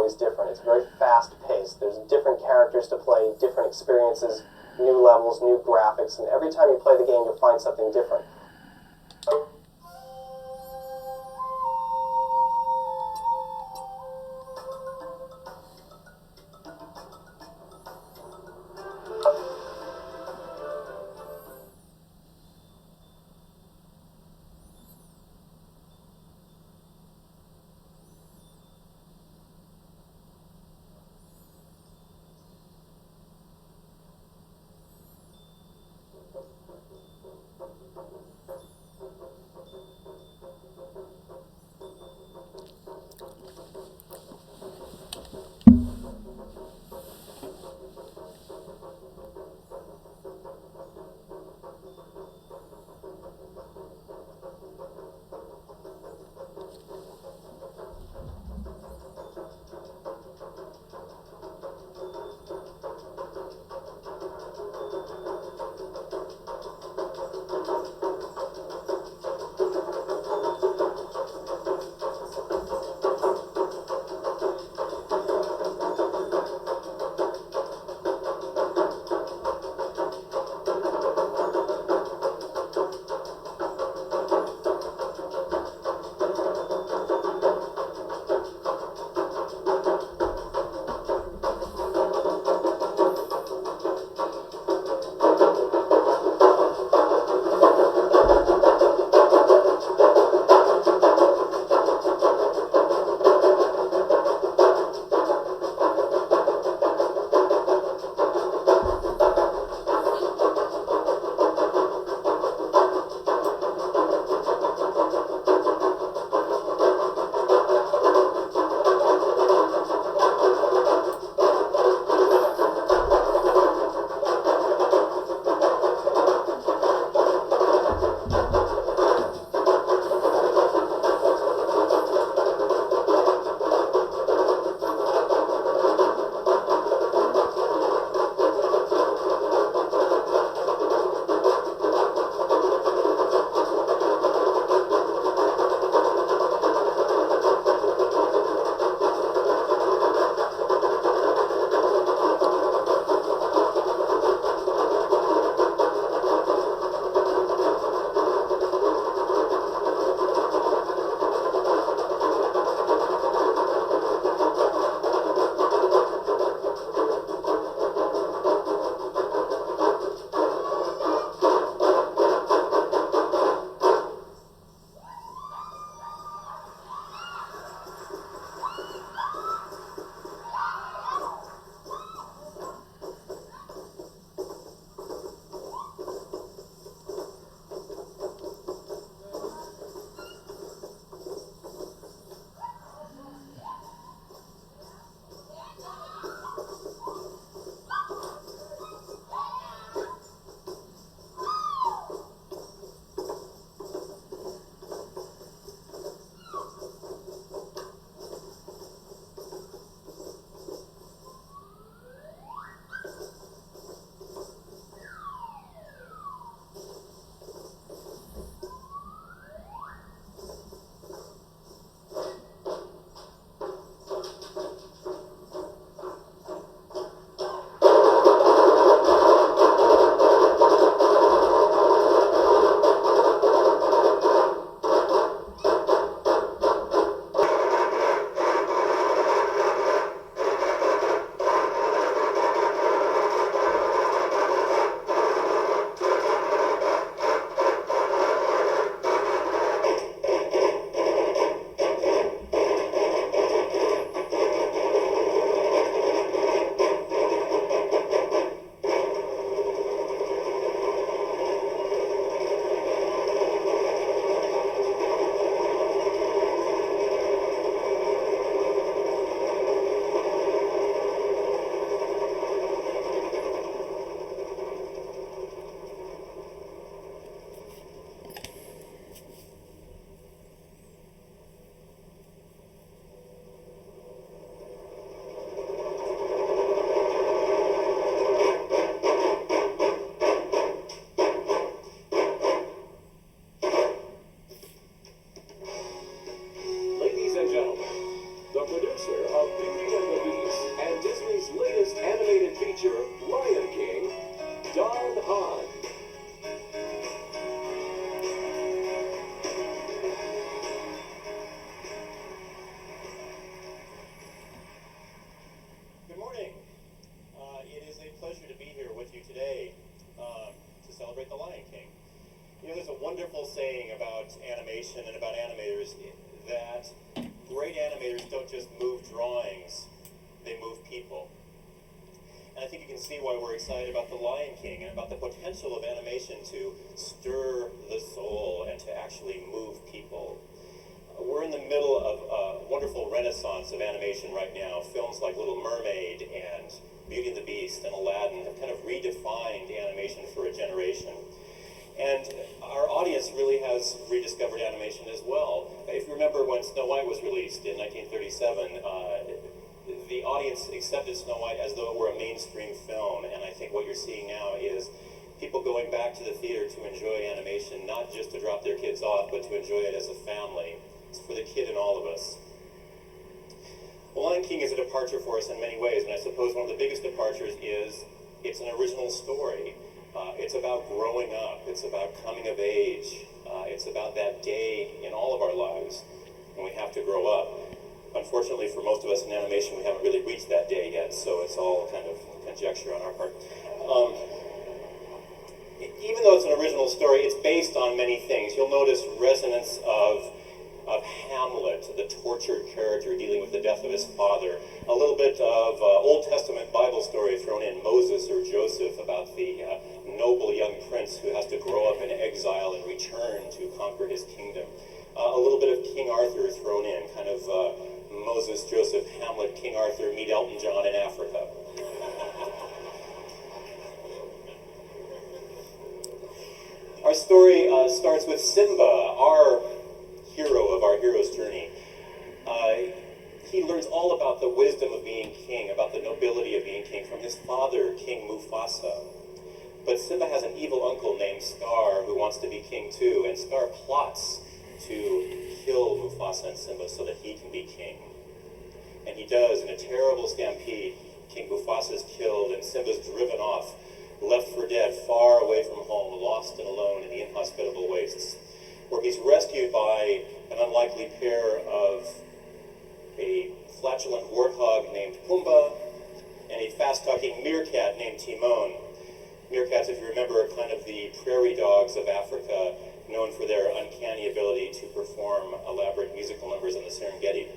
always different. It's very fast-paced. There's different characters to play, different experiences, new levels, new graphics, and every time you play the game, you'll find something different. wonderful saying about animation and about animators that great animators don't just move drawings, they move people. And I think you can see why we're excited about The Lion King and about the potential of animation to stir the soul and to actually move people. We're in the middle of a wonderful renaissance of animation right now. Films like Little Mermaid and Beauty and the Beast and Aladdin have kind of redefined animation for a generation. And our audience really has rediscovered animation as well. If you remember when Snow White was released in 1937, the audience accepted Snow White as though it were a mainstream film, and I think what you're seeing now is people going back to the theater to enjoy animation, not just to drop their kids off, but to enjoy it as a family. It's for the kid in all of us. The Lion King is a departure for us in many ways, and I suppose one of the biggest departures is it's an original story. It's about growing up. It's about coming of age. It's about that day in all of our lives when we have to grow up. Unfortunately, for most of us in animation, we haven't really reached that day yet, so it's all kind of conjecture on our part. Even though it's an original story, it's based on many things. You'll notice resonance of Hamlet, the tortured character dealing with the death of his father. A little bit of Old Testament Bible story thrown in, Moses or Joseph, about the noble young prince who has to grow up in exile and return to conquer his kingdom. A little bit of King Arthur thrown in, kind of Moses, Joseph, Hamlet, King Arthur, meet Elton John in Africa. Our story starts with Simba, our hero of our hero's journey. He learns all about the wisdom of being king, about the nobility of being king from his father, King Mufasa. But Simba has an evil uncle named Scar who wants to be king too, and Scar plots to kill Mufasa and Simba so that he can be king. And he does. In a terrible stampede, King Mufasa is killed and Simba's driven off, left for dead, far away from home, lost and alone in the inhospitable wastes, where he's rescued by an unlikely pair of a flatulent warthog named Pumbaa and a fast-talking meerkat named Timon. Meerkats, if you remember, are kind of the prairie dogs of Africa, known for their uncanny ability to perform elaborate musical numbers in the Serengeti.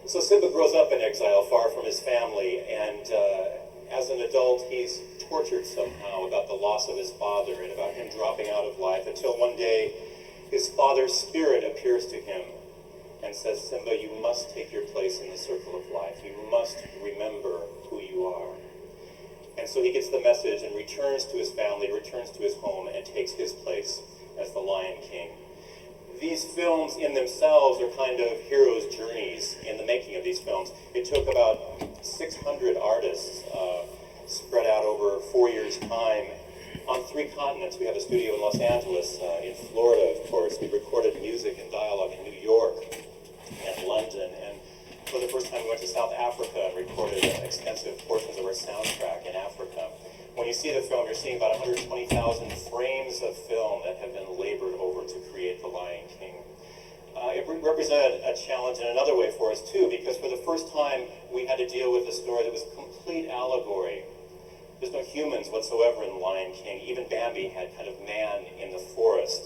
So Simba grows up in exile, far from his family, and as an adult, he's tortured somehow about the loss of his father and about him dropping out of life, until one day his father's spirit appears to him and says, Simba, you must take your place in the circle of life. You must remember who you are. And so he gets the message and returns to his family, returns to his home, and takes his place as the Lion King. These films in themselves are kind of heroes' journeys in the making of these films. It took about 600 artists spread out over 4 years' time on 3 continents. We have a studio in Los Angeles, in Florida, of course. We recorded music and dialogue in New York and London, and for the first time we went to South Africa and recorded extensive portions of our soundtrack in Africa. When you see the film, you're seeing about 120,000 frames of film that have been labored over to create The Lion King. It represented a challenge in another way for us too, because for the first time we had to deal with a story that was complete allegory. There's no humans whatsoever in The Lion King. Even Bambi had kind of man in the forest.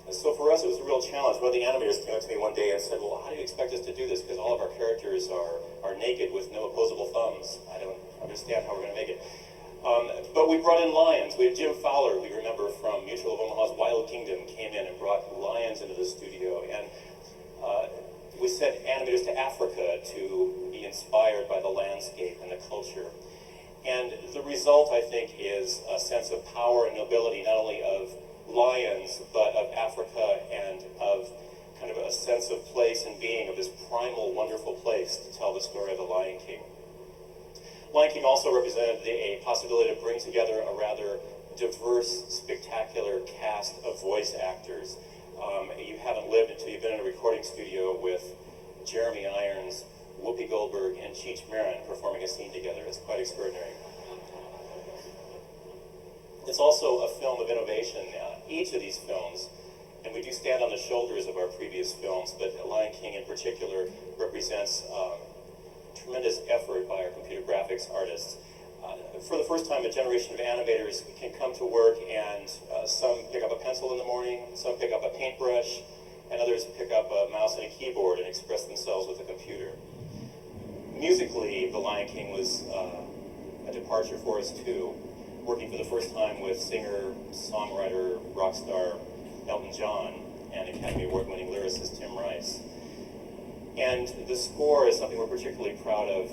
So for us it was a real challenge. One of the animators came up to me one day and said, well, how do you expect us to do this? Because all of our characters are naked with no opposable thumbs. I don't understand how we're going to make it. But we brought in lions. We had Jim Fowler, we remember from Mutual of Omaha's Wild Kingdom, came in and brought lions into the studio. And we sent animators to Africa to be inspired by the landscape and the culture. And the result, I think, is a sense of power and nobility, not only of lions, but of Africa and of kind of a sense of place and being of this primal, wonderful place to tell the story of the Lion King. Lion King also represented a possibility to bring together a rather diverse, spectacular cast of voice actors. You haven't lived until you've been in a recording studio with Jeremy Irons, Whoopi Goldberg, and Cheech Marin performing a scene together. It's quite extraordinary. It's also a film of innovation. Each of these films, and we do stand on the shoulders of our previous films, but Lion King in particular represents tremendous effort by our computer graphics artists. For the first time, a generation of animators can come to work and some pick up a pencil in the morning, some pick up a paintbrush, and others pick up a mouse and a keyboard and express themselves with a computer. Musically, The Lion King was a departure for us too, working for the first time with singer, songwriter, rock star Elton John and Academy Award-winning lyricist Tim Rice. And the score is something we're particularly proud of.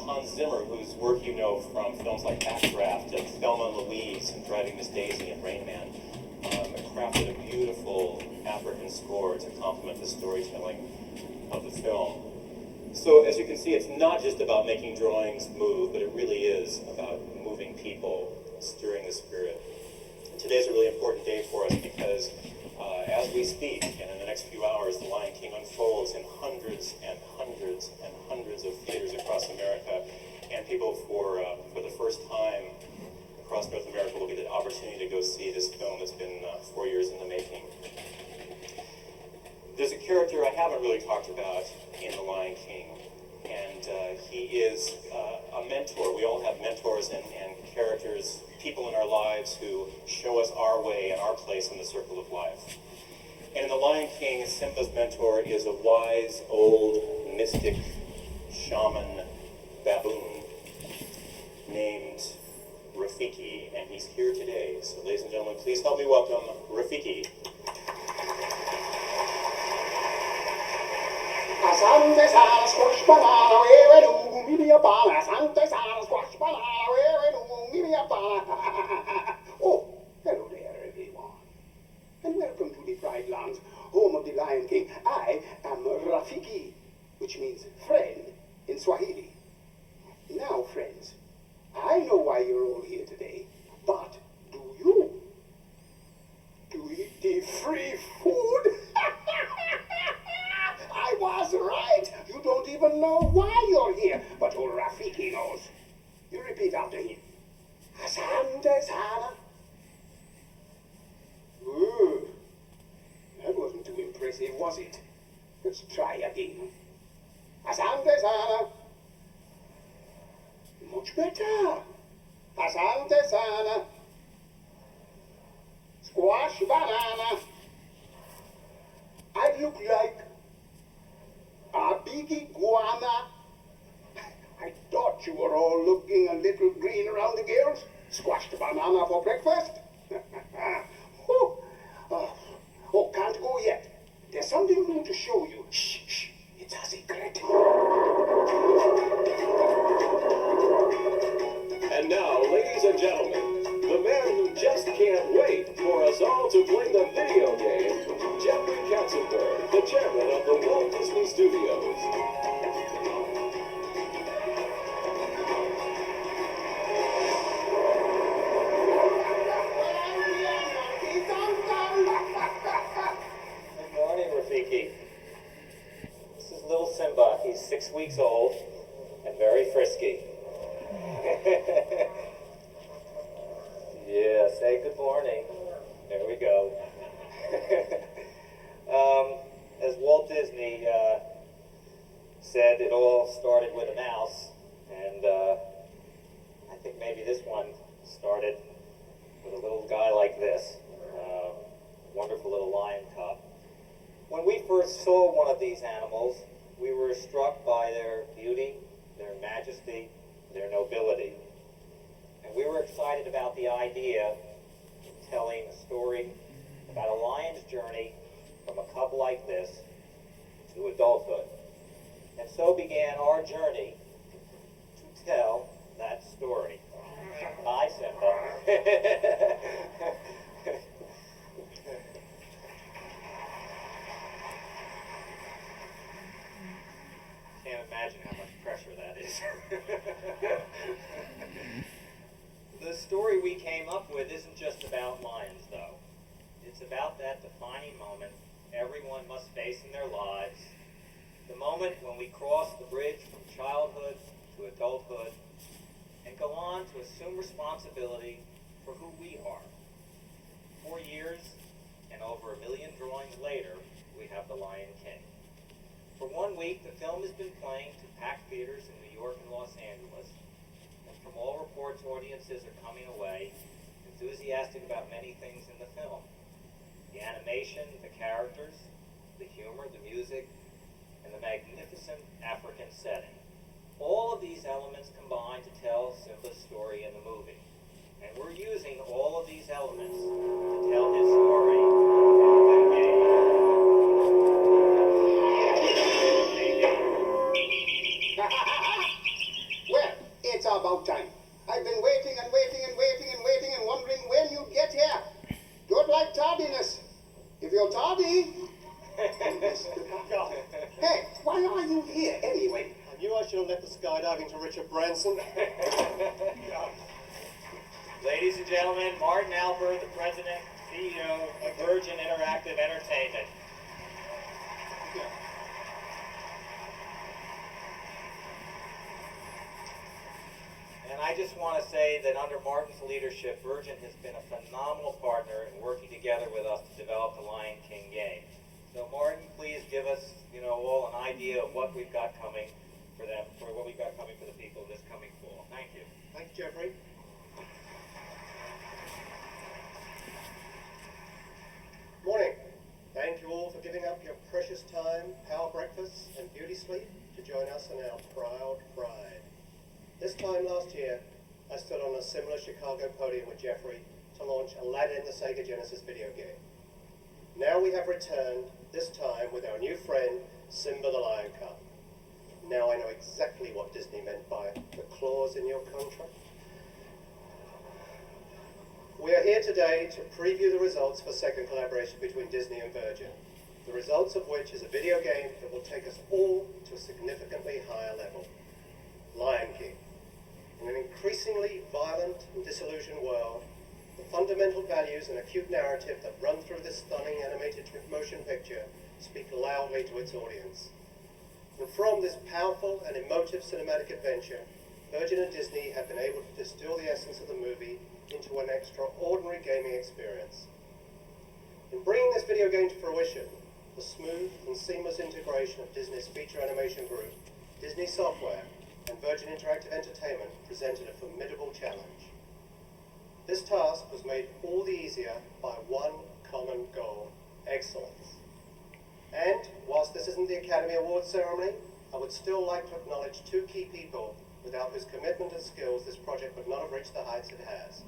Hans Zimmer, whose work you know from films like Backdraft and Thelma and Louise and Driving Miss Daisy and Rain Man, crafted a beautiful African score to complement the storytelling of the film. So as you can see, it's not just about making drawings move, but it really is about moving people, stirring the spirit. Today's a really important day for us because as we speak, and in the next few hours, The Lion King unfolds in hundreds and hundreds and hundreds of theaters across America, and people for the first time across North America will get the opportunity to go see this film that's been 4 years in the making. There's a character I haven't really talked about in The Lion King, and he is a mentor. We all have mentors and characters, people in our lives who show us our way and our place in the circle of life. And in The Lion King, Simba's mentor is a wise, old, mystic shaman baboon named Rafiki, and he's here today. So ladies and gentlemen, please help me welcome Rafiki. Asante sana squash banana, wewe do mimi apana. Asante sana squash banana, wewe do mimi apana. Oh, hello there, everyone, and welcome to the Pride Lands, home of the Lion King. I am Rafiki, which means friend in Swahili. Now, friends, I know why you're all here today, but do you? To eat the free food? I was right. You don't even know why you're here, but old Rafiki knows. You repeat after him. Asante sana. Ooh, that wasn't too impressive, was it? Let's try again. Asante sana. Much better. Asante sana. Squash banana. I look like a big iguana. I thought you were all looking a little green around the gills. Squashed a banana for breakfast. Oh, can't go yet. There's something new to show you. Shh, shh, it's a secret. And now, ladies and gentlemen, the man who just can't wait for us all to play the video game, Jeffrey Katzenberg, the chairman of the Walt Disney Studios. Good morning, Rafiki. This is little Simba. He's 6 weeks old and very frisky. Yeah, say good morning. There we go. As Walt Disney said, it all started with a mouse, and I think maybe this one started with a little guy like this, wonderful little lion cub. When we first saw one of these animals, we were struck by their beauty, their majesty, their nobility. And we were excited about the idea of telling a story about a lion's journey from a cub like this to adulthood. And so began our journey to tell that story. Hi, Simba. Can't imagine how much pressure that is. The story we came up with isn't just about lions, though. It's about that defining moment everyone must face in their lives, the moment when we cross the bridge from childhood to adulthood and go on to assume responsibility for who we are. 4 years and over 1 million drawings later, we have The Lion King. For 1 week, the film has been playing to packed theaters in New York and Los Angeles. And from all reports, audiences are coming away enthusiastic about many things in the film. The animation, the characters, the humor, the music, and the magnificent African setting. All of these elements combine to tell Simba's story in the movie. And we're using all of these elements to tell his story in the game. Well, it's about time. I've been waiting and waiting and waiting and waiting and wondering when you'd get here. Don't like tardiness. If you're tardy... Hey, why are you here anyway? I knew I should have left the skydiving to Richard Branson. Ladies and gentlemen, Martin Albert, the President, CEO of Virgin Interactive Entertainment. And I just want to say that under Martin's leadership, Virgin has been a phenomenal partner in working together with us to develop the Lionking game. So Martin, please give us, all an idea of what we've got coming for them, for what we've got coming for the people this coming fall. Thank you. Thanks, Jeffrey. Morning. Thank you all for giving up your precious time, power breakfasts, and beauty sleep to join us on our proud ride. This time last year, I stood on a similar Chicago podium with Jeffrey to launch Aladdin, the Sega Genesis video game. Now we have returned, this time with our new friend, Simba the Lion Cub. Now I know exactly what Disney meant by the clause in your contract. We are here today to preview the results for second collaboration between Disney and Virgin, the results of which is a video game that will take us all to a significantly higher level. Lionking. In an increasingly violent and disillusioned world, the fundamental values and acute narrative that run through this stunning animated motion picture speak loudly to its audience. And from this powerful and emotive cinematic adventure, Virgin and Disney have been able to distill the essence of the movie into an extraordinary gaming experience. In bringing this video game to fruition, the smooth and seamless integration of Disney's feature animation group, Disney Software, and Virgin Interactive Entertainment presented a formidable challenge. This task was made all the easier by one common goal: excellence. And whilst this isn't the Academy Awards ceremony, I would still like to acknowledge two key people without whose commitment and skills this project would not have reached the heights it has.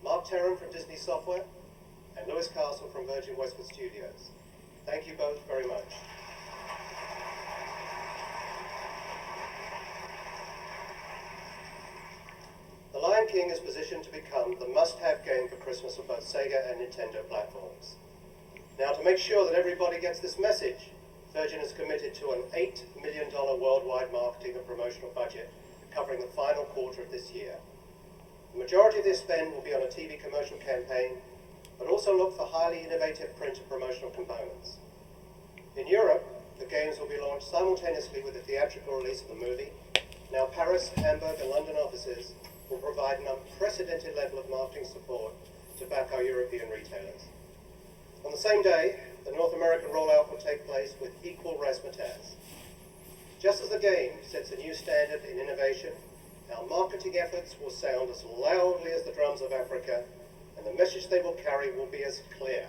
Mark Terran from Disney Software and Lewis Castle from Virgin Westwood Studios. Thank you both very much. The Lion King is positioned to become the must-have game for Christmas for both Sega and Nintendo platforms. Now, to make sure that everybody gets this message, Virgin is committed to an $8 million worldwide marketing and promotional budget covering the final quarter of this year. The majority of this spend will be on a TV commercial campaign, but also look for highly innovative print and promotional components. In Europe, the games will be launched simultaneously with the theatrical release of the movie. Now, Paris, Hamburg, and London offices will provide an unprecedented level of marketing support to back our European retailers. On the same day, the North American rollout will take place with equal razzmatazz. Just as the game sets a new standard in innovation, our marketing efforts will sound as loudly as the drums of Africa, and the message they will carry will be as clear: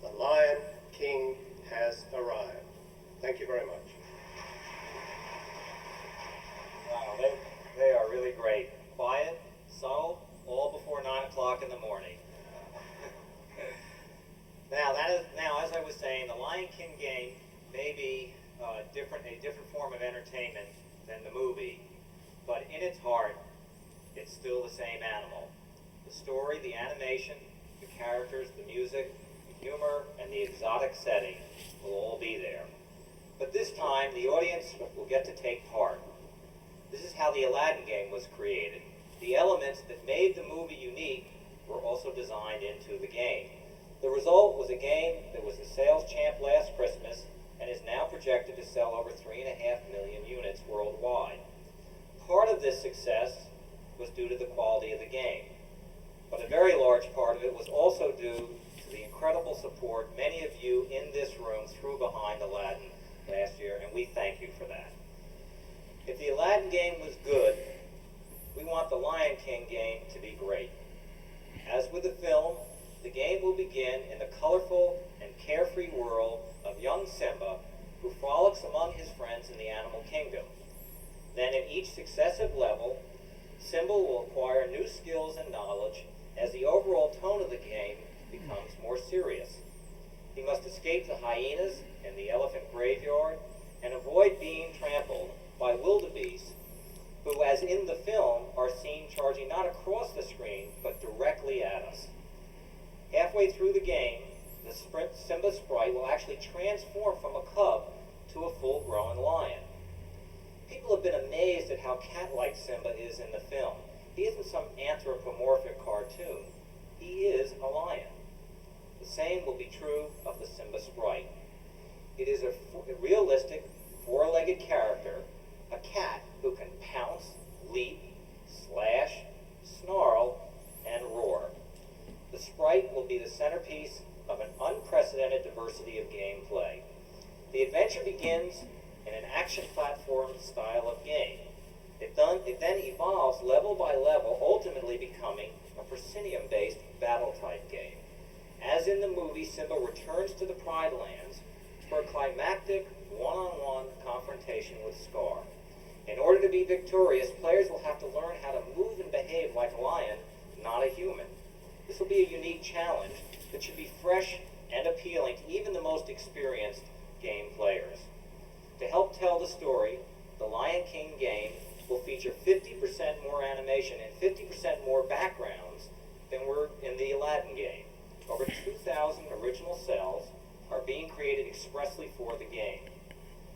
the Lion King has arrived. Thank you very much. Wow, they are really great. Quiet, subtle, all before 9 o'clock in the morning. Now, as I was saying, the Lion King game may be a different form of entertainment than the movie, but in its heart, it's still the same animal. The story, the animation, the characters, the music, the humor, and the exotic setting will all be there. But this time, the audience will get to take part. This is how the Aladdin game was created. The elements that made the movie unique were also designed into the game. The result was a game that was the sales champ last Christmas and is now projected to sell over 3.5 million units worldwide. Part of this success was due to the quality of the game, but a very large part of it was also due to the incredible support many of you in this room threw behind Aladdin last year, and we thank you for that. If the Aladdin game was good, we want the Lion King game to be great. As with the film, the game will begin in the colorful and carefree world of young Simba, who frolics among his friends in the animal kingdom. Then in each successive level, Simba will acquire new skills and knowledge as the overall tone of the game becomes more serious. He must escape the hyenas in the elephant graveyard and avoid being trampled by wildebeest, who, as in the film, are seen charging not across the screen, but directly at us. Halfway through the game, the Simba sprite will actually transform from a cub to a full-grown lion. People have been amazed at how cat-like Simba is in the film. He isn't some anthropomorphic cartoon. He is a lion. The same will be true of the Simba sprite. It is a realistic, four-legged character, a cat who can pounce, leap, slash, snarl, and roar. The sprite will be the centerpiece of an unprecedented diversity of gameplay. The adventure begins in an action platform style of game. It then evolves level by level, ultimately becoming a proscenium-based battle-type game. As in the movie, Simba returns to the Pride Lands for a climactic one-on-one confrontation with Scar. In order to be victorious, players will have to learn how to move and behave like a lion, not a human. This will be a unique challenge that should be fresh and appealing to even the most experienced game players. To help tell the story, the Lion King game will feature 50% more animation and 50% more backgrounds than were in the Aladdin game. Over 2,000 original cells are being created expressly for the game.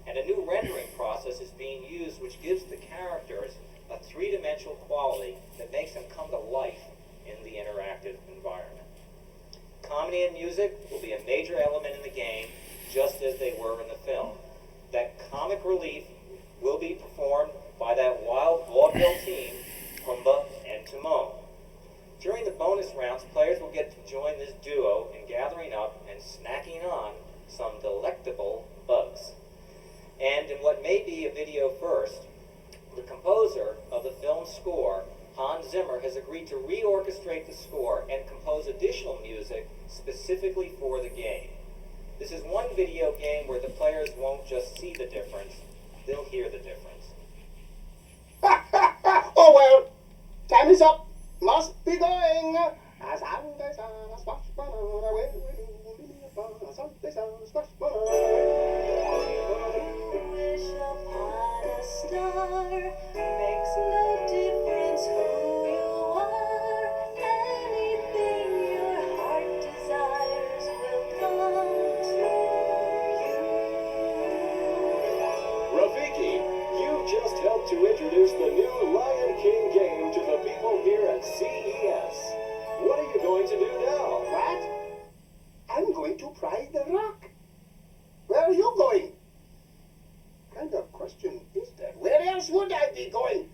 And a new rendering process is being used which gives the characters a three-dimensional quality that makes them come to life in the interactive environment. Comedy and music will be a major element in the game, just as they were in the film. That comic relief will be performed by that wild vaudeville team, Pumbaa and Timon. During the bonus rounds, players will get to join this duo in gathering up and snacking on some delectable bugs. And in what may be a video first, the composer of the film's score, Hans Zimmer, has agreed to reorchestrate the score and compose additional music specifically for the game. This is one video game where the players won't just see the difference, they'll hear the difference. Oh well, time is up. Must be going. Wish upon a star, makes no difference who you are. Anything your heart desires will come to you. Rafiki, you just helped to introduce the new Lion King game to the people here at CES. What are you going to do now? What? I'm going to Pride the Rock. Where are you going? What kind of question is that? Where else would I be going?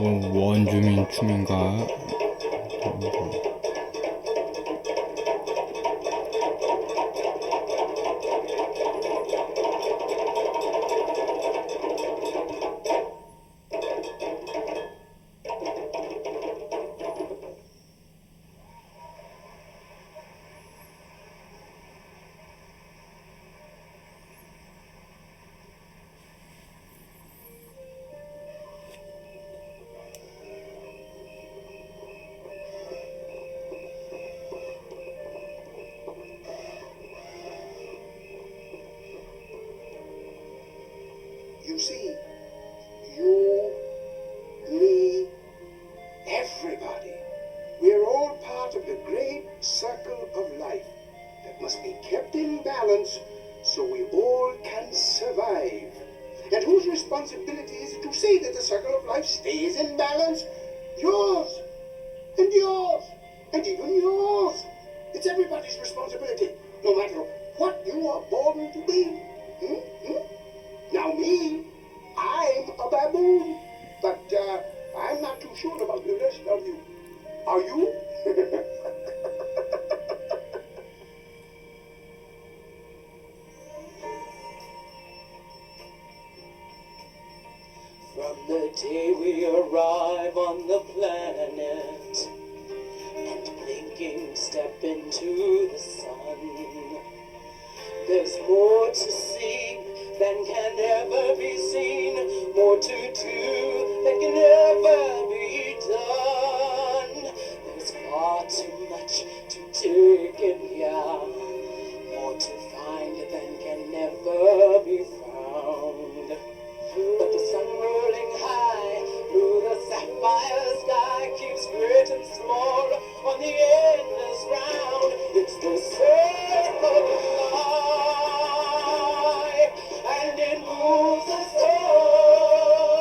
뭐 원주민 춤인가? You see, you, me, everybody, we're all part of the great circle of life that must be kept in balance so we all can survive. And whose responsibility is it to say that the circle of life stays in balance? Yours, and yours, and even yours. It's everybody's responsibility, no matter what you are born to be. Now me, I'm a baboon, but I'm not too sure about the rest of you. Are you? From the day we arrive on the planet and blinking step into the sun, there's more to see than can ever be seen, more to do than can ever be done. There's far too much to take in here, more to find than can never be found. But the sun rolling high through the sapphire sky keeps great and small on the endless round. It's the circle of life, and it moves us all.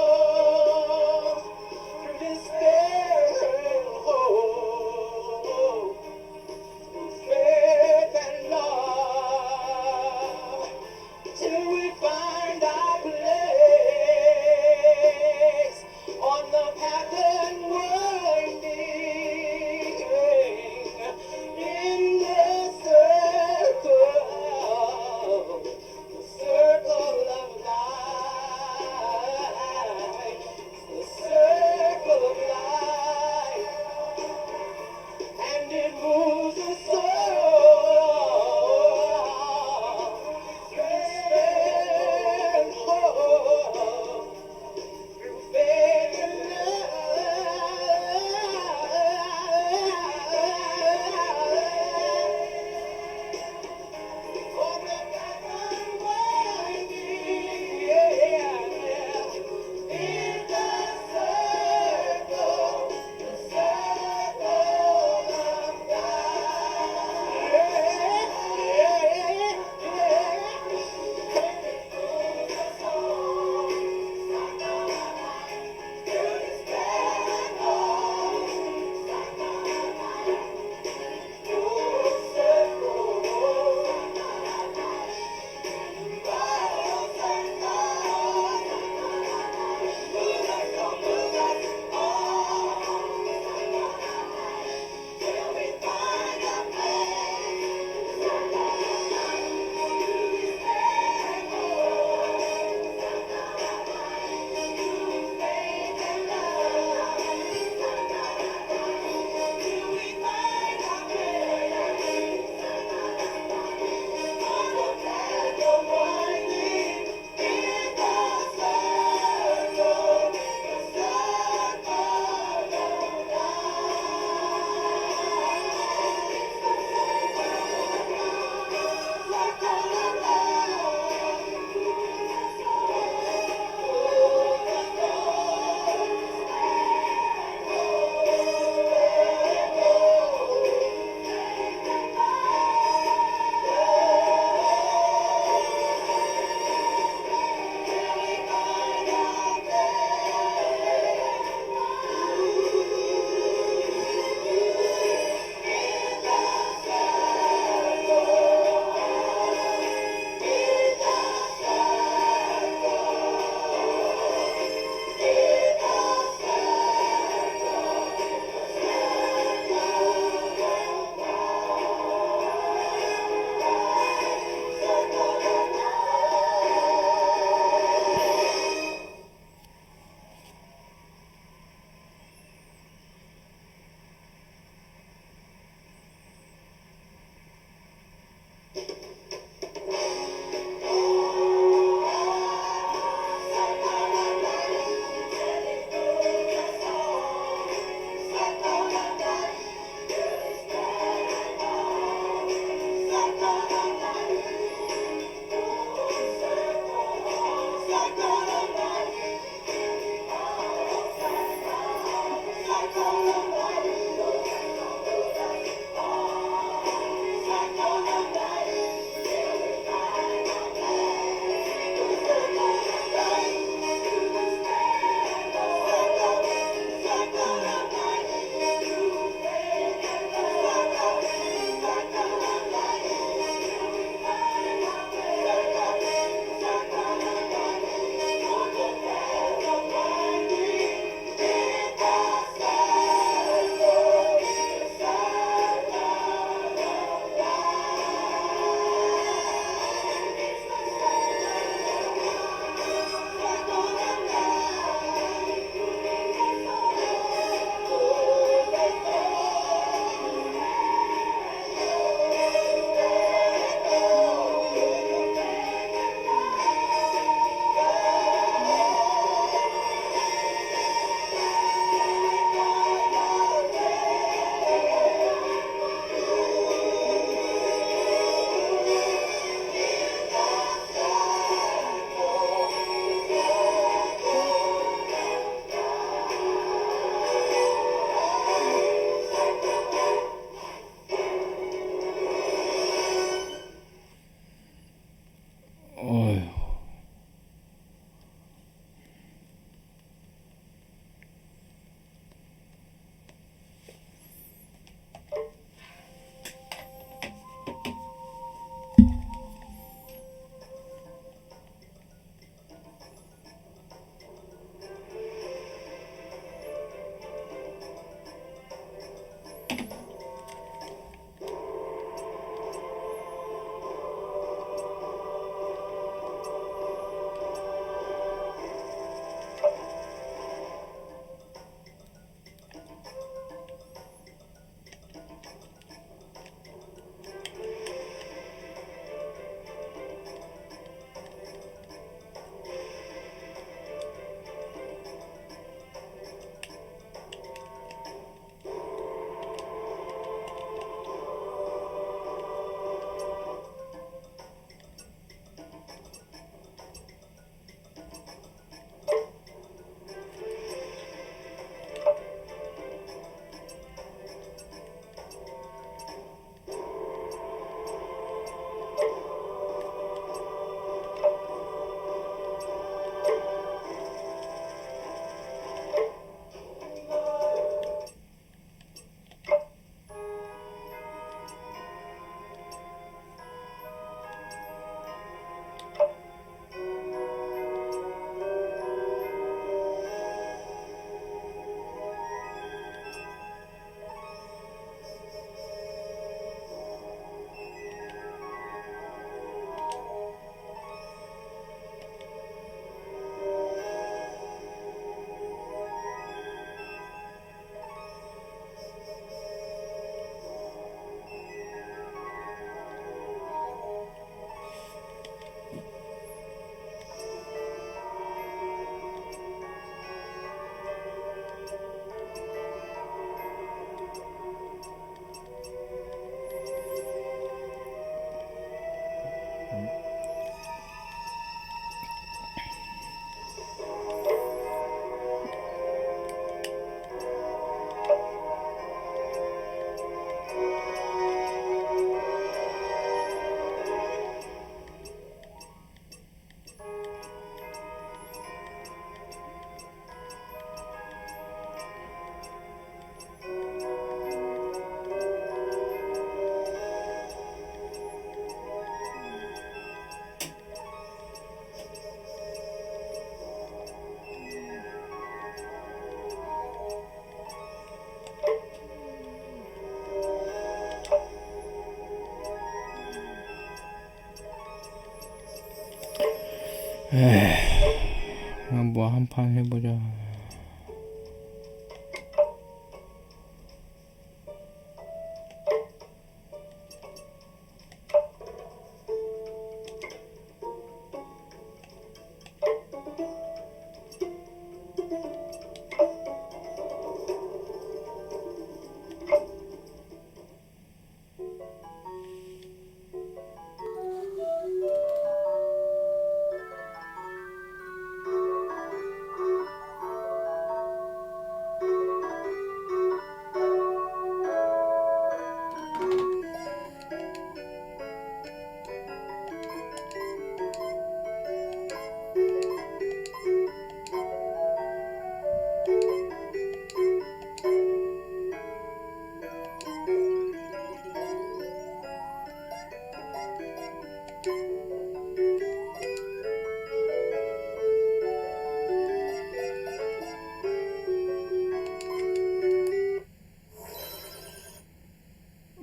뭐 한 판 해보자.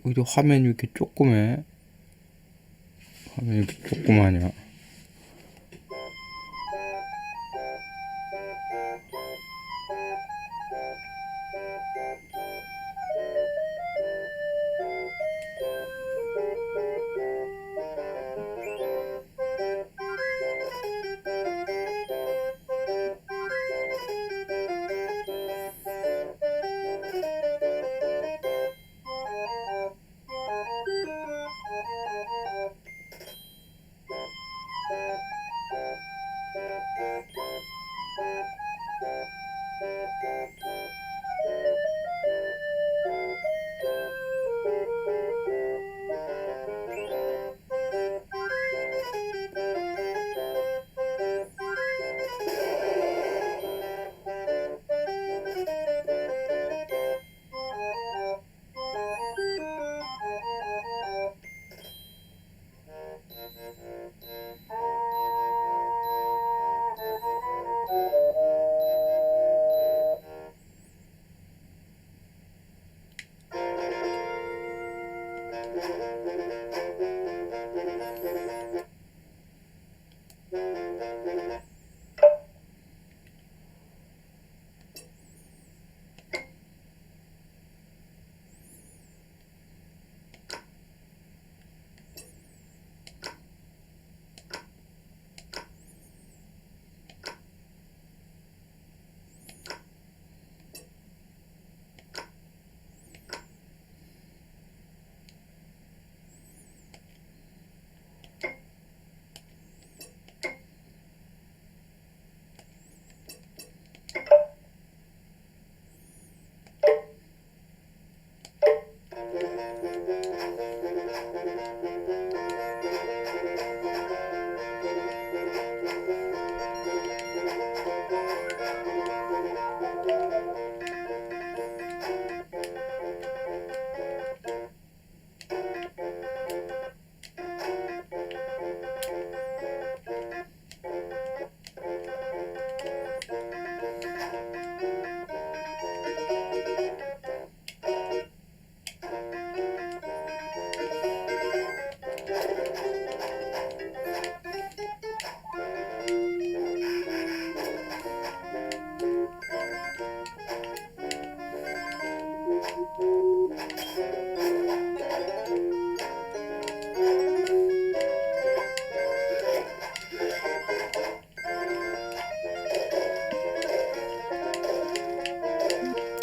어디 화면이 이렇게 조그매? 화면이 이렇게 조그마냐?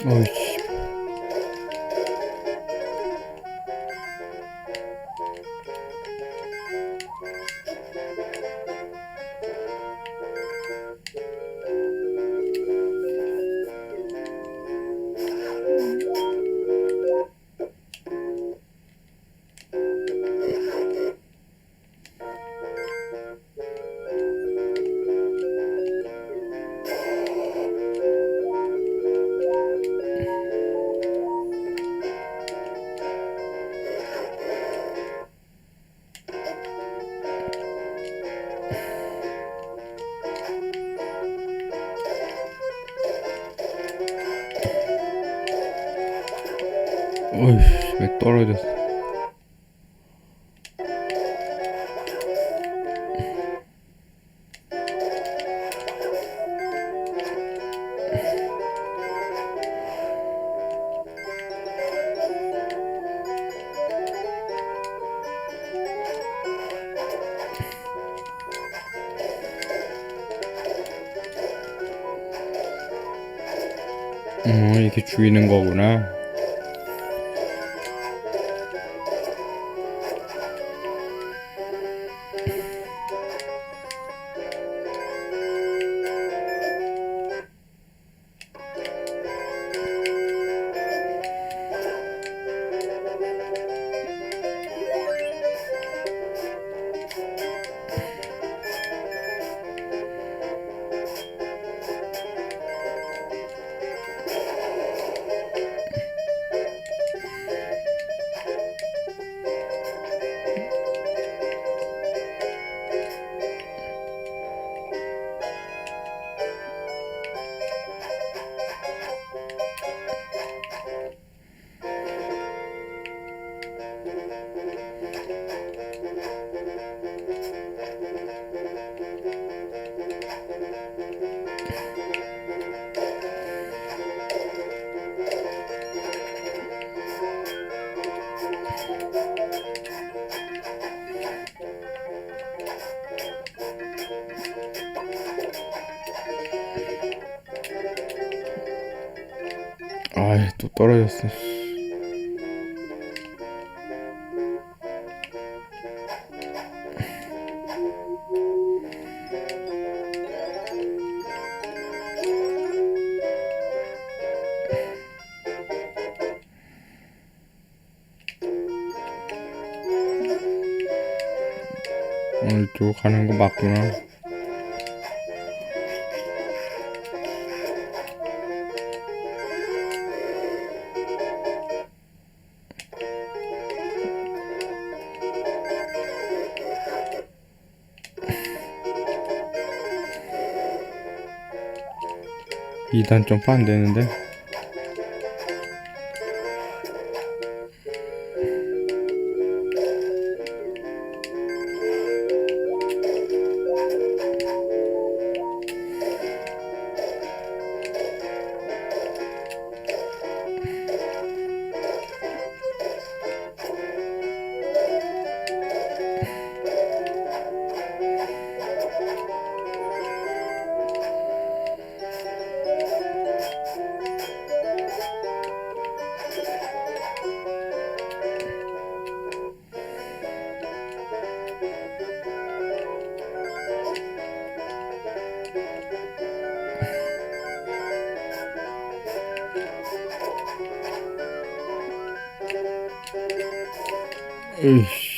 어이씨. 어이씨, 왜 떨어졌어? 이렇게 죽이는 거구나. 아이, 또 떨어졌어. 이쪽 가는 거 맞구나. 2단 점프 안 되는데. 으이씨.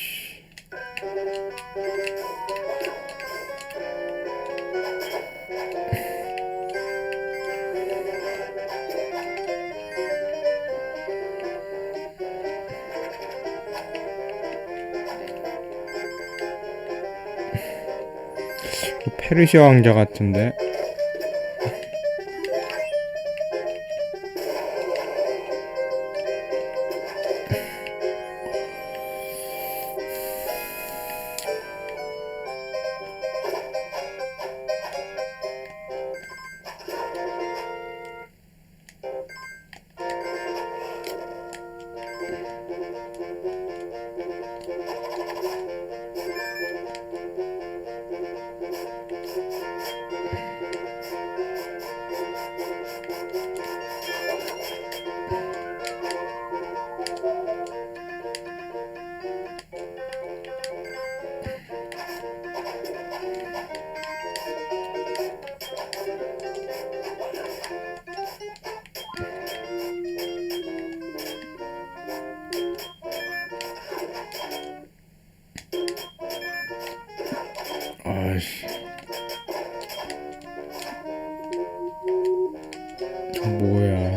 페르시아 왕자 같은데. 아이씨. 저 뭐야.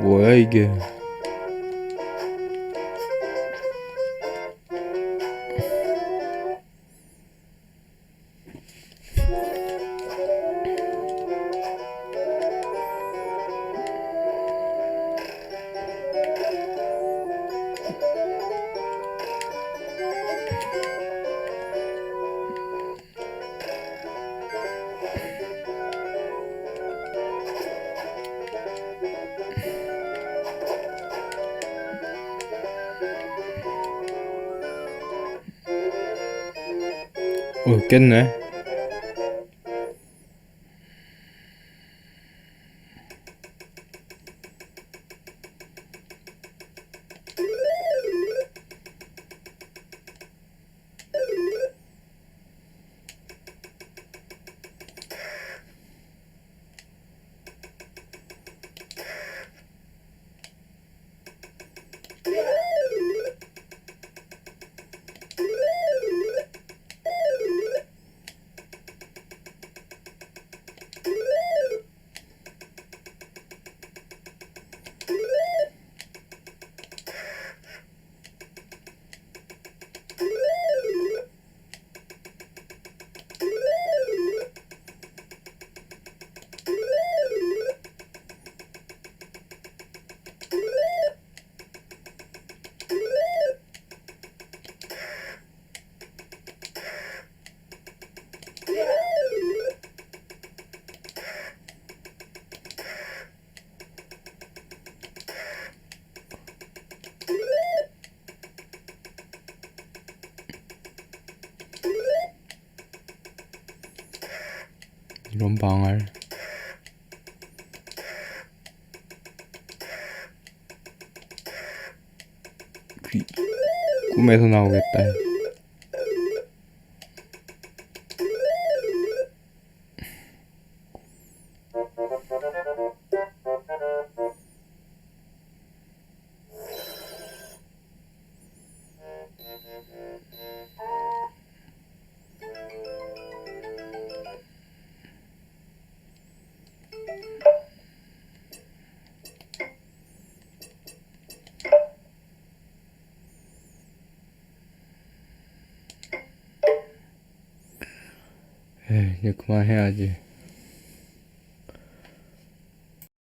뭐야 이게. 깼네. 이런 방알. 꿈에서 나오겠다. 이제 그만해야지.